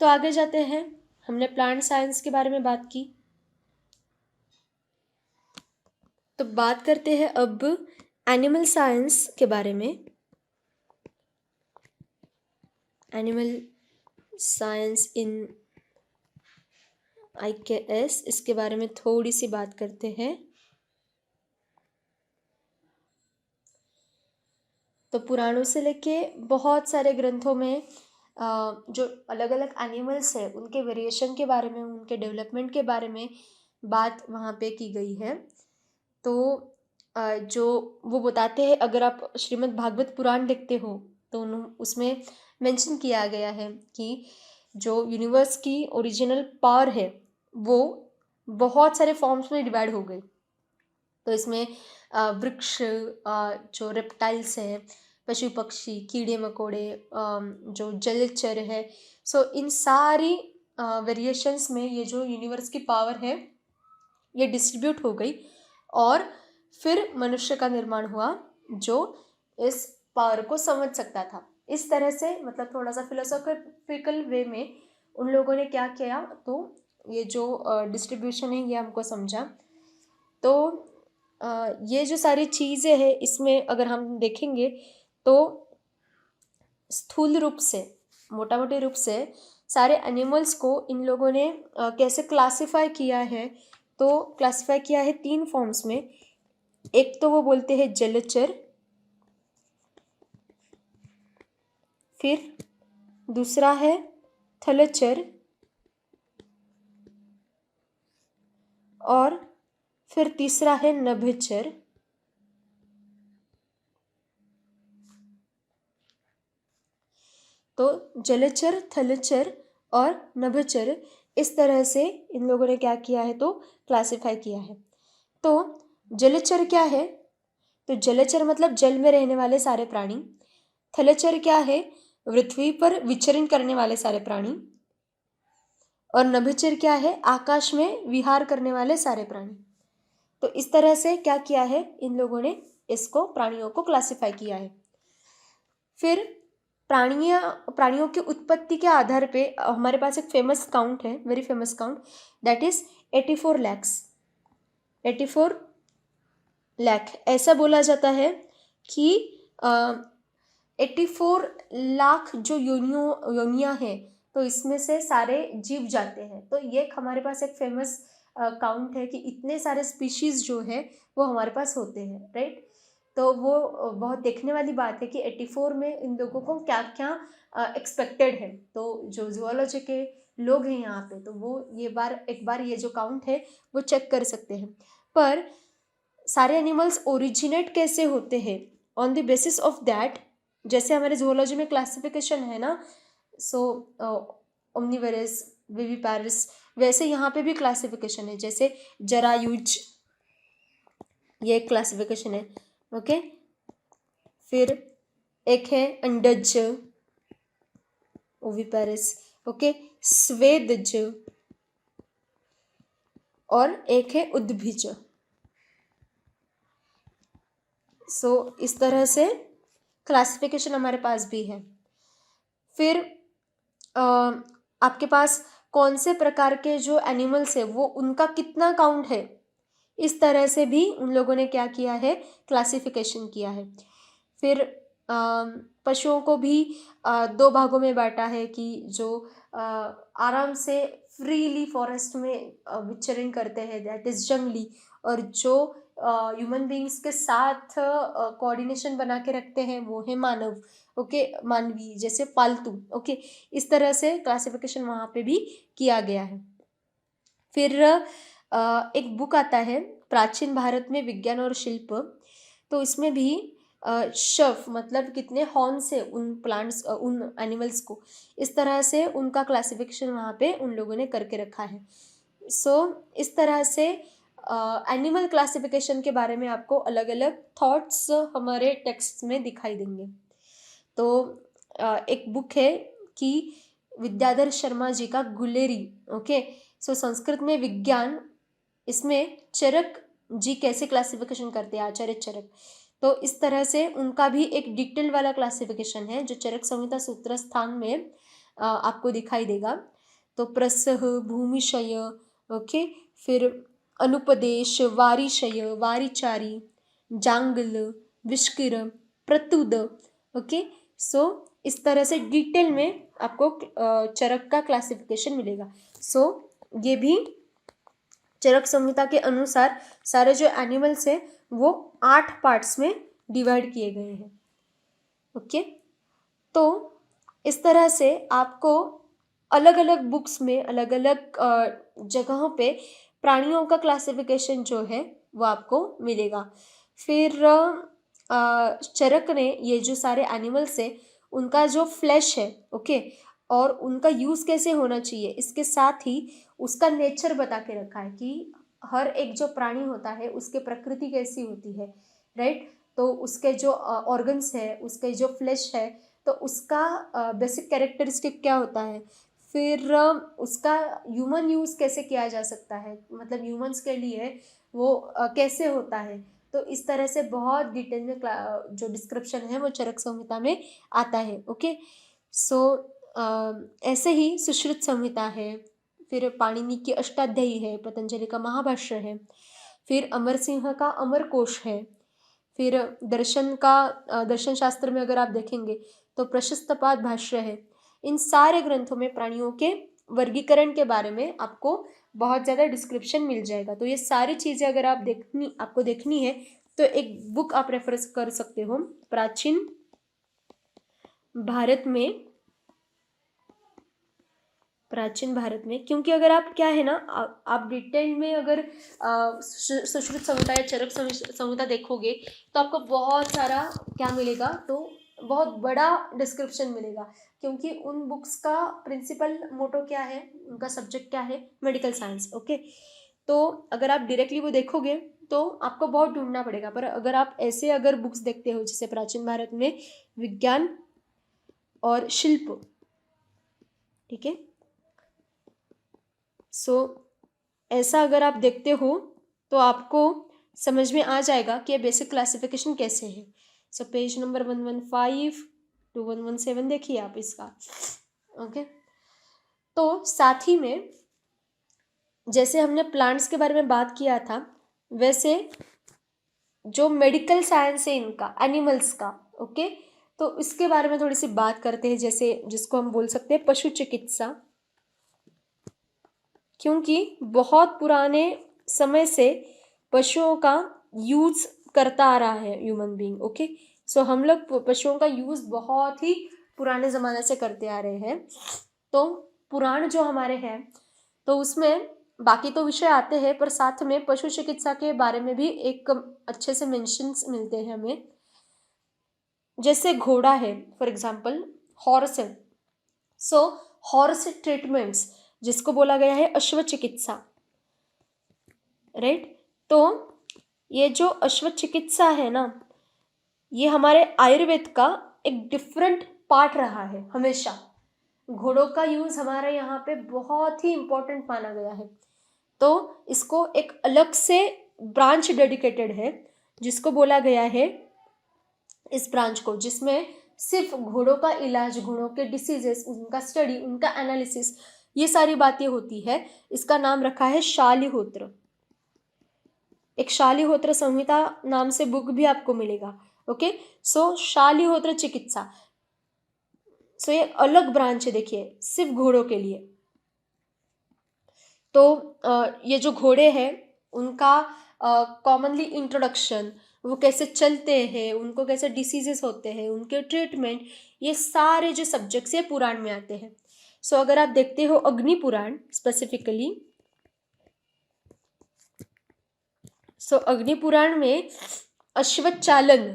तो आगे जाते हैं। हमने प्लांट साइंस के बारे में बात की, तो बात करते हैं अब एनिमल साइंस के बारे में। एनिमल साइंस इन IKS, इसके बारे में थोड़ी सी बात करते हैं। तो पुराणों से लेके बहुत सारे ग्रंथों में जो अलग अलग एनिमल्स है उनके वेरिएशन के बारे में, उनके डेवलपमेंट के बारे में बात वहाँ पे की गई है। तो जो वो बताते हैं, अगर आप श्रीमद् भागवत पुराण देखते हो तो उसमें मेंशन किया गया है कि जो यूनिवर्स की ओरिजिनल पावर है वो बहुत सारे फॉर्म्स में डिवाइड हो गई। तो इसमें वृक्ष, जो रेप्टाइल्स हैं, पशु पक्षी, कीड़े मकोड़े, जो जलचर है, सो इन सारी वेरिएशंस में ये जो यूनिवर्स की पावर है ये डिस्ट्रीब्यूट हो गई और फिर मनुष्य का निर्माण हुआ जो इस पावर को समझ सकता था। इस तरह से मतलब थोड़ा सा फिलोसॉफिकल वे में उन लोगों ने क्या किया, तो ये जो डिस्ट्रीब्यूशन है ये हमको समझा। तो ये जो सारी चीज़ें हैं इसमें अगर हम देखेंगे तो स्थूल रूप से, मोटा मोटे रूप से सारे एनिमल्स को इन लोगों ने कैसे क्लासिफाई किया है, तो क्लासिफाई किया है 3 फॉर्म्स में। एक तो वो बोलते हैं जलचर, फिर दूसरा है थलचर, और फिर तीसरा है नभचर। तो जलचर, थलचर और नभचर, इस तरह से इन लोगों ने क्या किया है, तो क्लासिफाई किया है। तो जलचर क्या है, तो जलचर मतलब जल में रहने वाले सारे प्राणी। थलचर क्या है, पृथ्वी पर विचरण करने वाले सारे प्राणी। और नभचर क्या है, आकाश में विहार करने वाले सारे प्राणी। तो इस तरह से क्या किया है, इन लोगों ने इसको, प्राणियों को क्लासिफाई किया है। फिर प्राणियों की उत्पत्ति के आधार पे हमारे पास एक फेमस काउंट है, very famous count, that is 84 lakhs। 84 lakh ऐसा बोला जाता है कि 84 लाख जो योनियाँ हैं, तो इसमें से सारे जीव जाते हैं। तो ये हमारे पास एक फेमस काउंट है कि इतने सारे स्पीशीज़ जो है वो हमारे पास होते हैं, राइट। तो वो बहुत देखने वाली बात है कि 84 में इन लोगों को क्या क्या एक्सपेक्टेड है। तो जो जूलॉजी के लोग हैं यहाँ पे, तो वो एक बार ये जो काउंट है वो चेक कर सकते हैं। पर सारे एनिमल्स ओरिजिनेट कैसे होते हैं, on the basis of that, जैसे हमारे जूलॉजी में क्लासिफिकेशन है ना, सो ओमनिवरस, विविपारस, वैसे यहाँ पे भी क्लासिफिकेशन है। जैसे जरायुज, ये एक क्लासिफिकेशन है, ओके। फिर एक है अंडज, ओविपारस, ओके, स्वेदज, और एक है उद्भिज। सो इस तरह से क्लासिफिकेशन हमारे पास भी है। फिर आपके पास कौन से प्रकार के जो एनिमल्स है वो उनका कितना काउंट है, इस तरह से भी उन लोगों ने क्या किया है, क्लासिफिकेशन किया है। फिर पशुओं को भी 2 भागों में बांटा है कि जो आराम से फ्रीली फॉरेस्ट में विचरण करते हैं, दैट इज जंगली, और जो ह्यूमन बींग्स के साथ कोऑर्डिनेशन बना के रखते हैं वो है मानव, ओके, मानवी, जैसे पालतू, ओके। इस तरह से क्लासिफिकेशन वहाँ पे भी किया गया है। फिर एक बुक आता है प्राचीन भारत में विज्ञान और शिल्प, तो इसमें भी शव मतलब कितने हॉर्न्स है उन प्लांट्स, उन एनिमल्स को, इस तरह से उनका क्लासिफिकेशन वहाँ पे उन लोगों ने करके रखा है। सो इस तरह से एनिमल क्लासिफिकेशन के बारे में आपको अलग अलग थॉट्स हमारे टेक्स्ट में दिखाई देंगे। तो एक बुक है कि विद्याधर शर्मा जी का गुलेरी, ओके। सो संस्कृत में विज्ञान, इसमें चरक जी कैसे क्लासिफिकेशन करते हैं, आचार्य चरक। तो इस तरह से उनका भी एक डिटेल वाला क्लासिफिकेशन है जो चरक संहिता सूत्र स्थान में आपको दिखाई देगा। तो प्रसह, भूमिशय, ओके, फिर अनुपदेश, वारिशय, वारिचारी, जांगल, विष्किर, प्रतुद, ओके। सो इस तरह से डिटेल में आपको चरक का क्लासिफिकेशन मिलेगा। सो ये भी चरक संहिता के अनुसार सारे जो एनिमल्स हैं वो 8 पार्ट्स में डिवाइड किए गए हैं, ओके। तो इस तरह से आपको अलग अलग बुक्स में अलग अलग जगहों पे प्राणियों का क्लासिफिकेशन जो है वो आपको मिलेगा। फिर चरक ने ये जो सारे एनिमल्स है उनका जो फ्लैश है, ओके, और उनका यूज़ कैसे होना चाहिए, इसके साथ ही उसका नेचर बता के रखा है कि हर एक जो प्राणी होता है उसके प्रकृति कैसी होती है, राइट। तो उसके जो ऑर्गन्स है, उसके जो फ्लैश है, तो उसका बेसिक कैरेक्टरिस्टिक क्या होता है, फिर उसका ह्यूमन यूज़ कैसे किया जा सकता है, मतलब ह्यूमंस के लिए वो कैसे होता है। तो इस तरह से बहुत डिटेल में जो डिस्क्रिप्शन है वो चरक संहिता में आता है, ओके। सो ऐसे ही सुश्रुत संहिता है, फिर पाणिनि की अष्टाध्यायी है, पतंजलि का महाभाष्य है, फिर अमर सिंह का अमर कोश है, फिर दर्शन शास्त्र में अगर आप देखेंगे तो प्रशस्तपाद भाष्य है। इन सारे ग्रंथों में प्राणियों के वर्गीकरण के बारे में आपको बहुत ज़्यादा डिस्क्रिप्शन मिल जाएगा। तो ये सारी चीज़ें अगर आपको देखनी है तो एक बुक आप रेफर कर सकते हो, प्राचीन भारत में, क्योंकि अगर आप क्या है ना, आप डिटेल में अगर सुश्रुत संहिता या चरक संहिता देखोगे तो आपको बहुत सारा क्या मिलेगा, तो बहुत बड़ा डिस्क्रिप्शन मिलेगा, क्योंकि उन बुक्स का प्रिंसिपल मोटो क्या है, उनका सब्जेक्ट क्या है, मेडिकल साइंस, ओके। तो अगर आप डायरेक्टली वो देखोगे तो आपको बहुत ढूंढना पड़ेगा, पर अगर आप ऐसे अगर बुक्स देखते हो जैसे प्राचीन भारत में विज्ञान और शिल्प, ठीक है। सो ऐसा अगर आप देखते हो तो आपको समझ में आ जाएगा कि बेसिक क्लासिफिकेशन कैसे है। सो पेज नंबर 115 to 117 देखिए आप इसका, ओके। तो साथ ही में जैसे हमने प्लांट्स के बारे में बात किया था, वैसे जो मेडिकल साइंस है इनका, एनिमल्स का, ओके, तो इसके बारे में थोड़ी सी बात करते हैं, जैसे जिसको हम बोल सकते हैं पशु चिकित्सा, क्योंकि बहुत पुराने समय से पशुओं का यूज़ करता आ रहा है ह्यूमन बीइंग, ओके। सो हम लोग पशुओं का यूज़ बहुत ही पुराने ज़माने से करते आ रहे हैं। तो पुराण जो हमारे हैं तो उसमें बाकी तो विषय आते हैं, पर साथ में पशु चिकित्सा के बारे में भी एक अच्छे से मेंशंस मिलते हैं हमें। जैसे घोड़ा है, फॉर एग्जांपल हॉर्स है, सो हॉर्स ट्रीटमेंट्स जिसको बोला गया है अश्व चिकित्सा, राइट। तो ये जो अश्व चिकित्सा है ना, ये हमारे आयुर्वेद का एक डिफरेंट पार्ट रहा है हमेशा। घोड़ों का यूज़ हमारे यहाँ पे बहुत ही इम्पोर्टेंट माना गया है, तो इसको एक अलग से ब्रांच डेडिकेटेड है जिसको बोला गया है, इस ब्रांच को, जिसमें सिर्फ घोड़ों का इलाज, घोड़ों के डिसीजेस, उनका स्टडी, उनका एनालिसिस, ये सारी बातें होती है। इसका नाम रखा है शालिहोत्र। एक शालिहोत्र संहिता नाम से बुक भी आपको मिलेगा, ओके। सो शालिहोत्र चिकित्सा, सो ये अलग ब्रांच है, देखिए, सिर्फ घोड़ों के लिए। तो ये जो घोड़े हैं उनका कॉमनली इंट्रोडक्शन, वो कैसे चलते हैं, उनको कैसे डिसीजेस होते हैं, उनके ट्रीटमेंट, ये सारे जो सब्जेक्ट्स ये पुराण में आते हैं। सो अगर आप देखते हो अग्नि पुराण स्पेसिफिकली, सो अग्नि पुराण में अश्वचालन,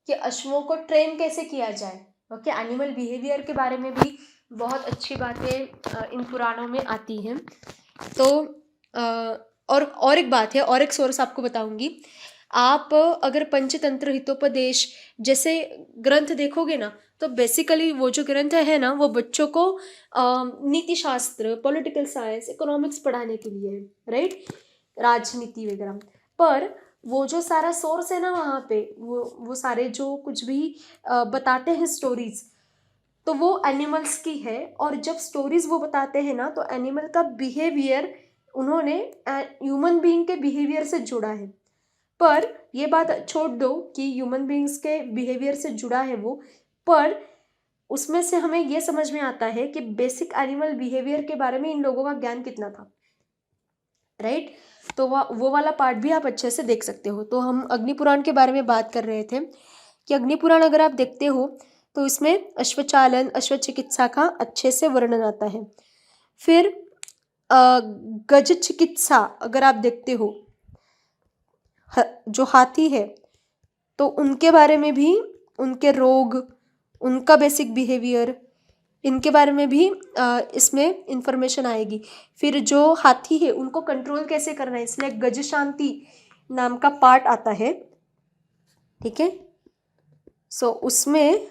कि अश्वों को ट्रेन कैसे किया जाए, ओके, एनिमल बिहेवियर के बारे में भी बहुत अच्छी बातें इन पुराणों में आती हैं। तो और एक बात है, और एक सोर्स आपको बताऊंगी। आप अगर पंचतंत्र हितोपदेश जैसे ग्रंथ देखोगे ना, तो बेसिकली वो जो ग्रंथ है ना, वो बच्चों को नीति शास्त्र, पॉलिटिकल साइंस, इकोनॉमिक्स पढ़ाने के लिए है, राइट, राजनीति वगैरह। पर वो जो सारा सोर्स है ना वहाँ पे, वो सारे जो कुछ भी बताते हैं स्टोरीज, तो वो एनिमल्स की है। और जब स्टोरीज वो बताते हैं ना, तो एनिमल का बिहेवियर उन्होंने ह्यूमन बीइंग के बिहेवियर से जोड़ा है। पर ये बात छोड़ दो कि ह्यूमन बीइंग्स के बिहेवियर से जुड़ा है वो, पर उसमें से हमें ये समझ में आता है कि बेसिक एनिमल बिहेवियर के बारे में इन लोगों का ज्ञान कितना था, राइट। तो वो वाला पार्ट भी आप अच्छे से देख सकते हो। तो हम अग्निपुराण के बारे में बात कर रहे थे कि अग्निपुराण अगर आप देखते हो तो इसमें अश्वचालन, अश्व चिकित्सा का अच्छे से वर्णन आता है। फिर गज चिकित्सा अगर आप देखते हो, जो हाथी है, तो उनके बारे में भी, उनके रोग, उनका बेसिक बिहेवियर, इनके बारे में भी इसमें इंफॉर्मेशन आएगी। फिर जो हाथी है उनको कंट्रोल कैसे करना है, इसलिए गज शांति नाम का पार्ट आता है, ठीक है। सो उसमें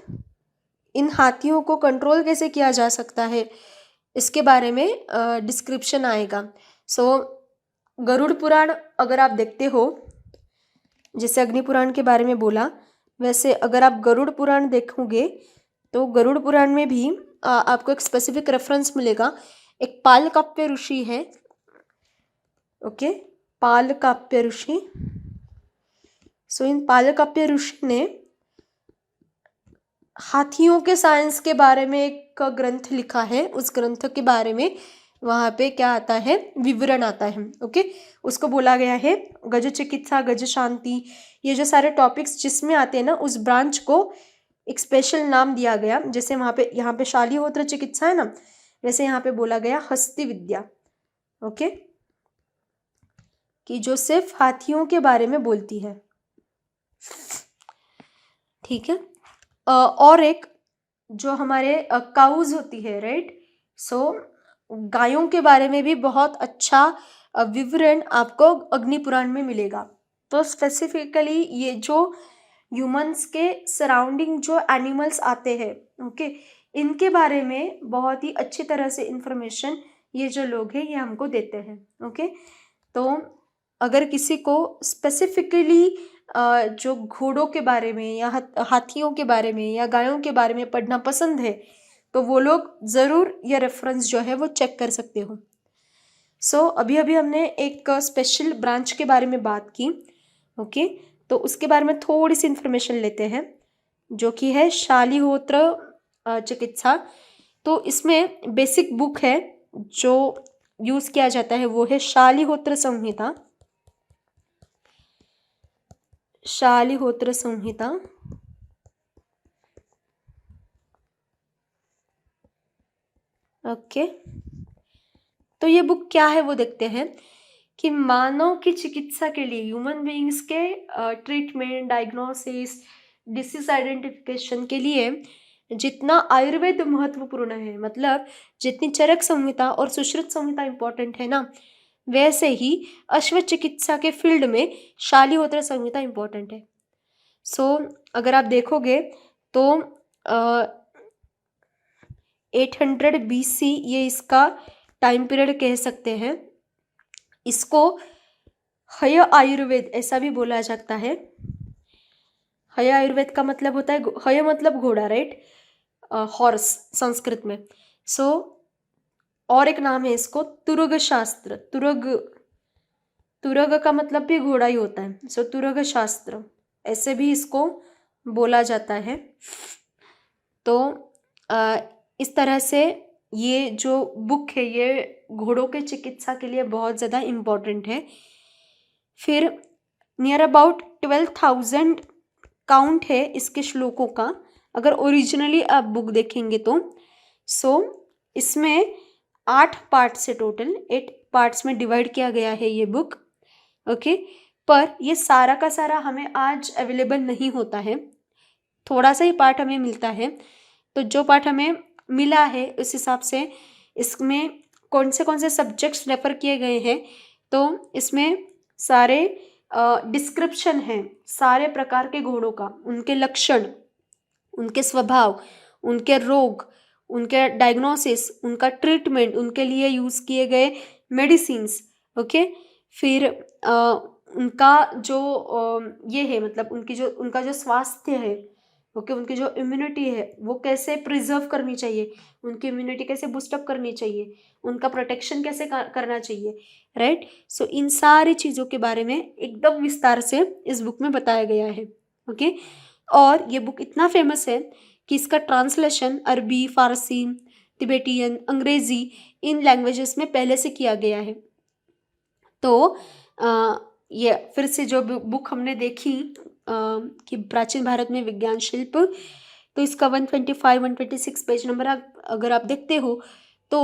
इन हाथियों को कंट्रोल कैसे किया जा सकता है, इसके बारे में डिस्क्रिप्शन आएगा। सो गरुड़ पुराण अगर आप देखते हो, जैसे अग्नि पुराण के बारे में बोला, वैसे अगर आप गरुड़ पुराण देखोगे तो गरुड़ पुराण में भी आपको एक स्पेसिफिक रेफरेंस मिलेगा। एक पालकाप्य ऋषि है, ओके, पालकाप्य ऋषि। सो इन पालकाप्य ऋषि ने हाथियों के साइंस के बारे में एक ग्रंथ लिखा है। उस ग्रंथ के बारे में वहाँ पे क्या आता है, विवरण आता है, ओके। उसको बोला गया है गज चिकित्सा, गज शांति, ये जो सारे टॉपिक्स जिसमें आते हैं ना, उस ब्रांच को एक स्पेशल नाम दिया गया। जैसे वहाँ पे, यहाँ पे शालीहोत्र चिकित्सा है ना, वैसे यहाँ पे बोला गया हस्ती विद्या, ओके, कि जो सिर्फ हाथियों के बारे में बोलती है, ठीक है। और एक जो हमारे काउज होती है, राइट, सो गायों के बारे में भी बहुत अच्छा विवरण आपको अग्नि पुराण में मिलेगा। तो स्पेसिफिकली ये जो ह्यूमंस के सराउंडिंग जो एनिमल्स आते हैं, ओके, इनके बारे में बहुत ही अच्छी तरह से इंफॉर्मेशन ये जो लोग हैं ये हमको देते हैं, ओके। तो अगर किसी को स्पेसिफिकली जो घोड़ों के बारे में या हाथियों के बारे में या गायों के बारे में पढ़ना पसंद है, तो वो लोग ज़रूर ये रेफरेंस जो है वो चेक कर सकते हो। सो अभी अभी हमने एक स्पेशल ब्रांच के बारे में बात की, ओके। तो उसके बारे में थोड़ी सी इंफॉर्मेशन लेते हैं, जो कि है शालीहोत्र चिकित्सा। तो इसमें बेसिक बुक है जो यूज़ किया जाता है, वो है शालीहोत्र संहिता। शालीहोत्र संहिता, ओके। तो ये बुक क्या है वो देखते हैं कि मानव की चिकित्सा के लिए, ह्यूमन बीइंग्स के ट्रीटमेंट, डायग्नोसिस, डिसीज आइडेंटिफिकेशन के लिए जितना आयुर्वेद महत्वपूर्ण है, मतलब जितनी चरक संहिता और सुश्रुत संहिता इंपॉर्टेंट है ना, वैसे ही अश्व चिकित्सा के फील्ड में शालीहोत्र संहिता इंपॉर्टेंट है। सो अगर आप देखोगे तो 800 BC ये इसका टाइम पीरियड कह सकते हैं। इसको हय आयुर्वेद ऐसा भी बोला जाता है। हय आयुर्वेद का मतलब होता है, हय मतलब घोड़ा, राइट, हॉर्स संस्कृत में। सो और एक नाम है इसको तुरग शास्त्र। तुरग का मतलब भी घोड़ा ही होता है। सो तुरग शास्त्र ऐसे भी इसको बोला जाता है। तो इस तरह से ये जो बुक है ये घोड़ों के चिकित्सा के लिए बहुत ज़्यादा इम्पोर्टेंट है। फिर नियर अबाउट 12,000 काउंट है इसके श्लोकों का, अगर ओरिजिनली आप बुक देखेंगे तो। सो इसमें 8 पार्ट्स है, टोटल 8 पार्ट्स में डिवाइड किया गया है ये बुक, ओके। पर ये सारा का सारा हमें आज अवेलेबल नहीं होता है, थोड़ा सा ही पार्ट हमें मिलता है। तो जो पार्ट हमें मिला है उस हिसाब से इसमें कौन से सब्जेक्ट्स रेफर किए गए हैं तो इसमें सारे डिस्क्रिप्शन हैं सारे प्रकार के घोड़ों का, उनके लक्षण, उनके स्वभाव, उनके रोग, उनके डायग्नोसिस, उनका ट्रीटमेंट, उनके लिए यूज़ किए गए मेडिसिन्स, ओके। फिर उनका जो ये है, मतलब उनका जो स्वास्थ्य है, ओके, उनकी जो इम्यूनिटी है वो कैसे प्रिजर्व करनी चाहिए, उनकी इम्यूनिटी कैसे बूस्टअप करनी चाहिए, उनका प्रोटेक्शन कैसे करना चाहिए, राइट। सो इन सारी चीज़ों के बारे में एकदम विस्तार से इस बुक में बताया गया है, ओके। और ये बुक इतना फेमस है कि इसका ट्रांसलेशन अरबी, फारसी, तिबेटियन, अंग्रेज़ी इन लैंग्वेजेस में पहले से किया गया है। तो ये फिर से जो बुक हमने देखी कि प्राचीन भारत में विज्ञान शिल्प, तो इसका 125-126 पेज नंबर अगर आप देखते हो तो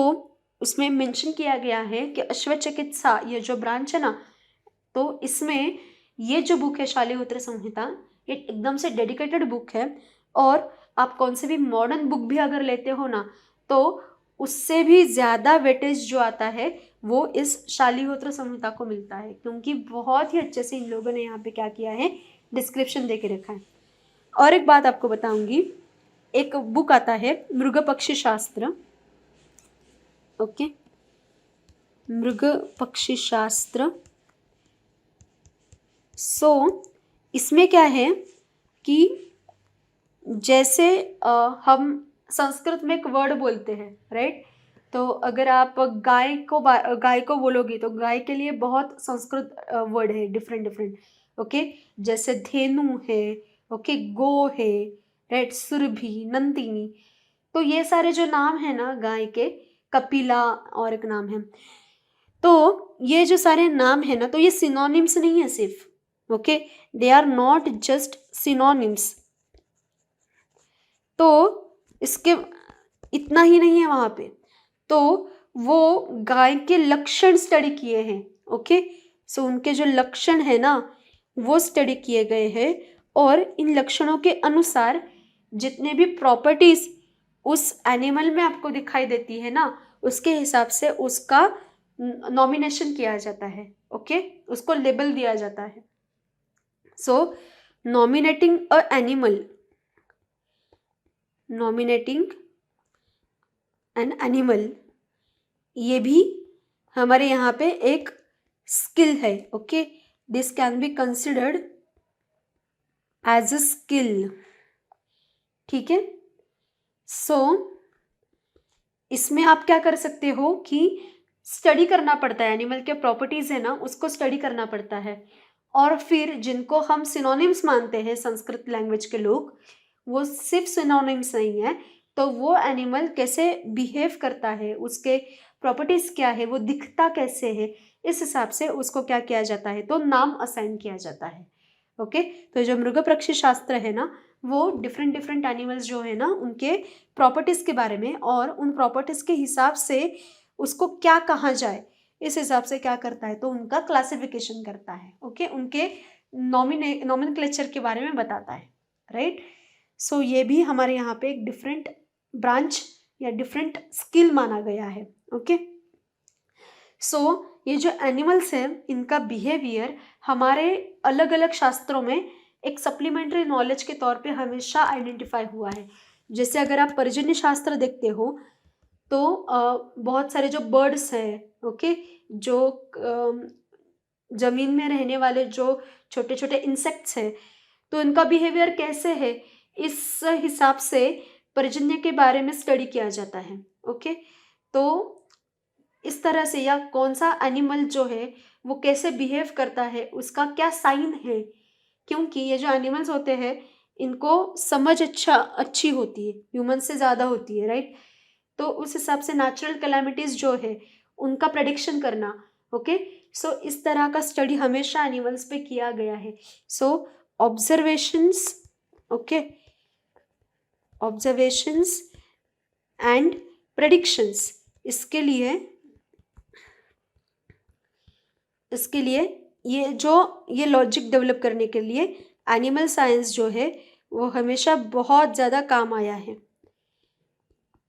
उसमें मेंशन किया गया है कि अश्व चिकित्सा ये जो ब्रांच है ना, तो इसमें ये जो बुक है शालिहोत्र संहिता, ये एकदम से डेडिकेटेड बुक है। और आप कौन से भी मॉडर्न बुक भी अगर लेते हो ना, तो उससे भी ज़्यादा वेटेज जो आता है वो इस शालिहोत्र संहिता को मिलता है, क्योंकि बहुत ही अच्छे से इन लोगों ने यहाँ पे क्या किया है, डिस्क्रिप्शन दे के रखा है। और एक बात आपको बताऊंगी, एक बुक आता है मृग पक्षी शास्त्र, ओके, मृग पक्षी शास्त्र। सो इसमें क्या है कि जैसे हम संस्कृत में एक वर्ड बोलते हैं, राइट। तो अगर आप गाय को बोलोगे तो गाय के लिए बहुत संस्कृत वर्ड है, डिफरेंट डिफरेंट, ओके। जैसे धेनु है, ओके, गो है, राइट, सुरभि, नंदिनी। तो ये सारे जो नाम है ना गाय के, कपिला और एक नाम है, तो ये जो सारे नाम है ना, तो ये सिनोनिम्स नहीं है सिर्फ, okay, they are not just synonyms. तो इसके इतना ही नहीं है वहाँ पे, तो वो गाय के लक्षण स्टडी किए हैं, ओके। सो उनके जो लक्षण है ना वो स्टडी किए गए हैं, और इन लक्षणों के अनुसार जितने भी प्रॉपर्टीज उस एनिमल में आपको दिखाई देती है ना, उसके हिसाब से उसका नॉमिनेशन किया जाता है, ओके, उसको लेबल दिया जाता है। So nominating a animal, nominating an animal, ये भी हमारे यहाँ पे एक स्किल है, okay. This can be considered as a skill, ठीक है। सो इसमें आप क्या कर सकते हो कि स्टडी करना पड़ता है, एनिमल के प्रॉपर्टीज है ना उसको स्टडी करना पड़ता है। और फिर जिनको हम सिनोनिम्स मानते हैं संस्कृत लैंग्वेज के लोग, वो सिर्फ सिनोनिम्स नहीं है, तो वो एनिमल कैसे बिहेव करता है, उसके प्रॉपर्टीज क्या है, वो दिखता कैसे है, इस हिसाब से उसको क्या किया जाता है, तो नाम असाइन किया जाता है, ओके। तो जो मृग पक्षी शास्त्र है ना, वो डिफरेंट डिफरेंट एनिमल्स जो है ना उनके प्रॉपर्टीज के बारे में, और उन प्रॉपर्टीज के हिसाब से उसको क्या कहा जाए इस हिसाब से क्या करता है, तो उनका क्लासिफिकेशन करता है, ओके, उनके नॉमेनक्लेचर के बारे में बताता है, राइट। सो ये भी हमारे यहाँ पे एक डिफरेंट ब्रांच या डिफरेंट स्किल माना गया है, ओके। सो ये जो एनिमल्स हैं इनका बिहेवियर हमारे अलग अलग शास्त्रों में एक सप्लीमेंट्री नॉलेज के तौर पे हमेशा आइडेंटिफाई हुआ है। जैसे अगर आप पर्जन्य शास्त्र देखते हो तो बहुत सारे जो बर्ड्स हैं, ओके, जो जमीन में रहने वाले जो छोटे छोटे इंसेक्ट्स हैं, तो इनका बिहेवियर कैसे है, इस हिसाब से पर्जन्य के बारे में स्टडी किया जाता है, ओके। तो इस तरह से, या कौन सा एनिमल जो है वो कैसे बिहेव करता है, उसका क्या साइन है, क्योंकि ये जो एनिमल्स होते हैं इनको समझ अच्छी होती है, ह्यूमन से ज़्यादा होती है, राइट। तो उस हिसाब से नेचुरल कैलामिटीज़ जो है उनका प्रेडिक्शन करना, ओके। सो इस तरह का स्टडी हमेशा एनिमल्स पे किया गया है। So observations, okay, observations and predictions, इसके लिए ये लॉजिक डेवलप करने के लिए एनिमल साइंस जो है वो हमेशा बहुत ज़्यादा काम आया है।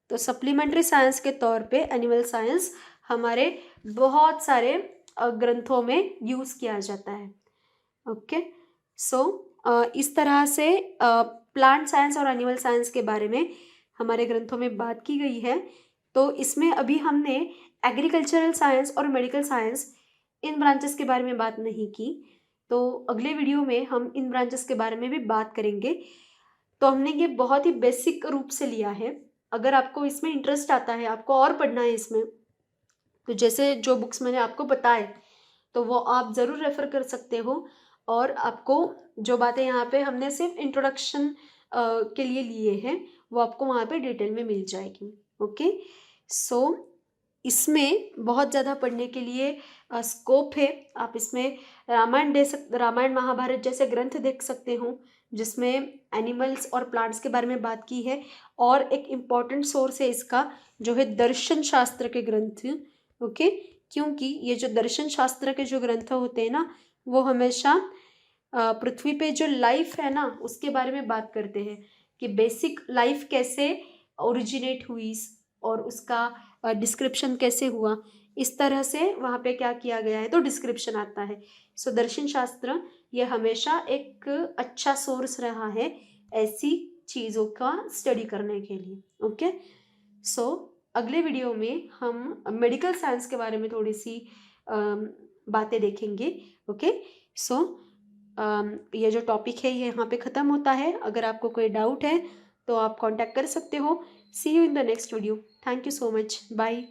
तो सप्लीमेंट्री साइंस के तौर पे एनिमल साइंस हमारे बहुत सारे ग्रंथों में यूज़ किया जाता है। ओके, सो इस तरह से प्लांट साइंस और एनिमल साइंस के बारे में हमारे ग्रंथों में बात की गई है। तो इसमें अभी हमने एग्रीकल्चरल साइंस और मेडिकल साइंस इन ब्रांचेस के बारे में बात नहीं की, तो अगले वीडियो में हम इन ब्रांचेस के बारे में भी बात करेंगे। तो हमने ये बहुत ही बेसिक रूप से लिया है। अगर आपको इसमें इंटरेस्ट आता है, आपको और पढ़ना है इसमें, तो जैसे जो बुक्स मैंने आपको बताए तो वो आप ज़रूर रेफ़र कर सकते हो। और आपको जो बातें यहाँ पे हमने सिर्फ इंट्रोडक्शन के लिए लिए हैं, वो आपको वहाँ पे डिटेल में मिल जाएगी। ओके, सो इसमें बहुत ज़्यादा पढ़ने के लिए स्कोप है। आप इसमें रामायण महाभारत जैसे ग्रंथ देख सकते हो, जिसमें एनिमल्स और प्लांट्स के बारे में बात की है। और एक इम्पॉर्टेंट सोर्स है इसका, जो है दर्शन शास्त्र के ग्रंथ। ओके, क्योंकि ये जो दर्शन शास्त्र के जो ग्रंथ होते हैं ना, वो हमेशा पृथ्वी पे जो लाइफ है ना, उसके बारे में बात करते हैं कि बेसिक लाइफ कैसे ओरिजिनेट हुई और उसका डिस्क्रिप्शन कैसे हुआ। इस तरह से वहाँ पे क्या किया गया है, तो डिस्क्रिप्शन आता है। सो दर्शन शास्त्र ये हमेशा एक अच्छा सोर्स रहा है ऐसी चीज़ों का स्टडी करने के लिए। ओके, सो अगले वीडियो में हम मेडिकल साइंस के बारे में थोड़ी सी बातें देखेंगे। ओके, सो ये जो टॉपिक है ये यहाँ पे ख़त्म होता है। अगर आपको कोई डाउट है तो आप कांटेक्ट कर सकते हो। See you in the next video. Thank you so much, bye.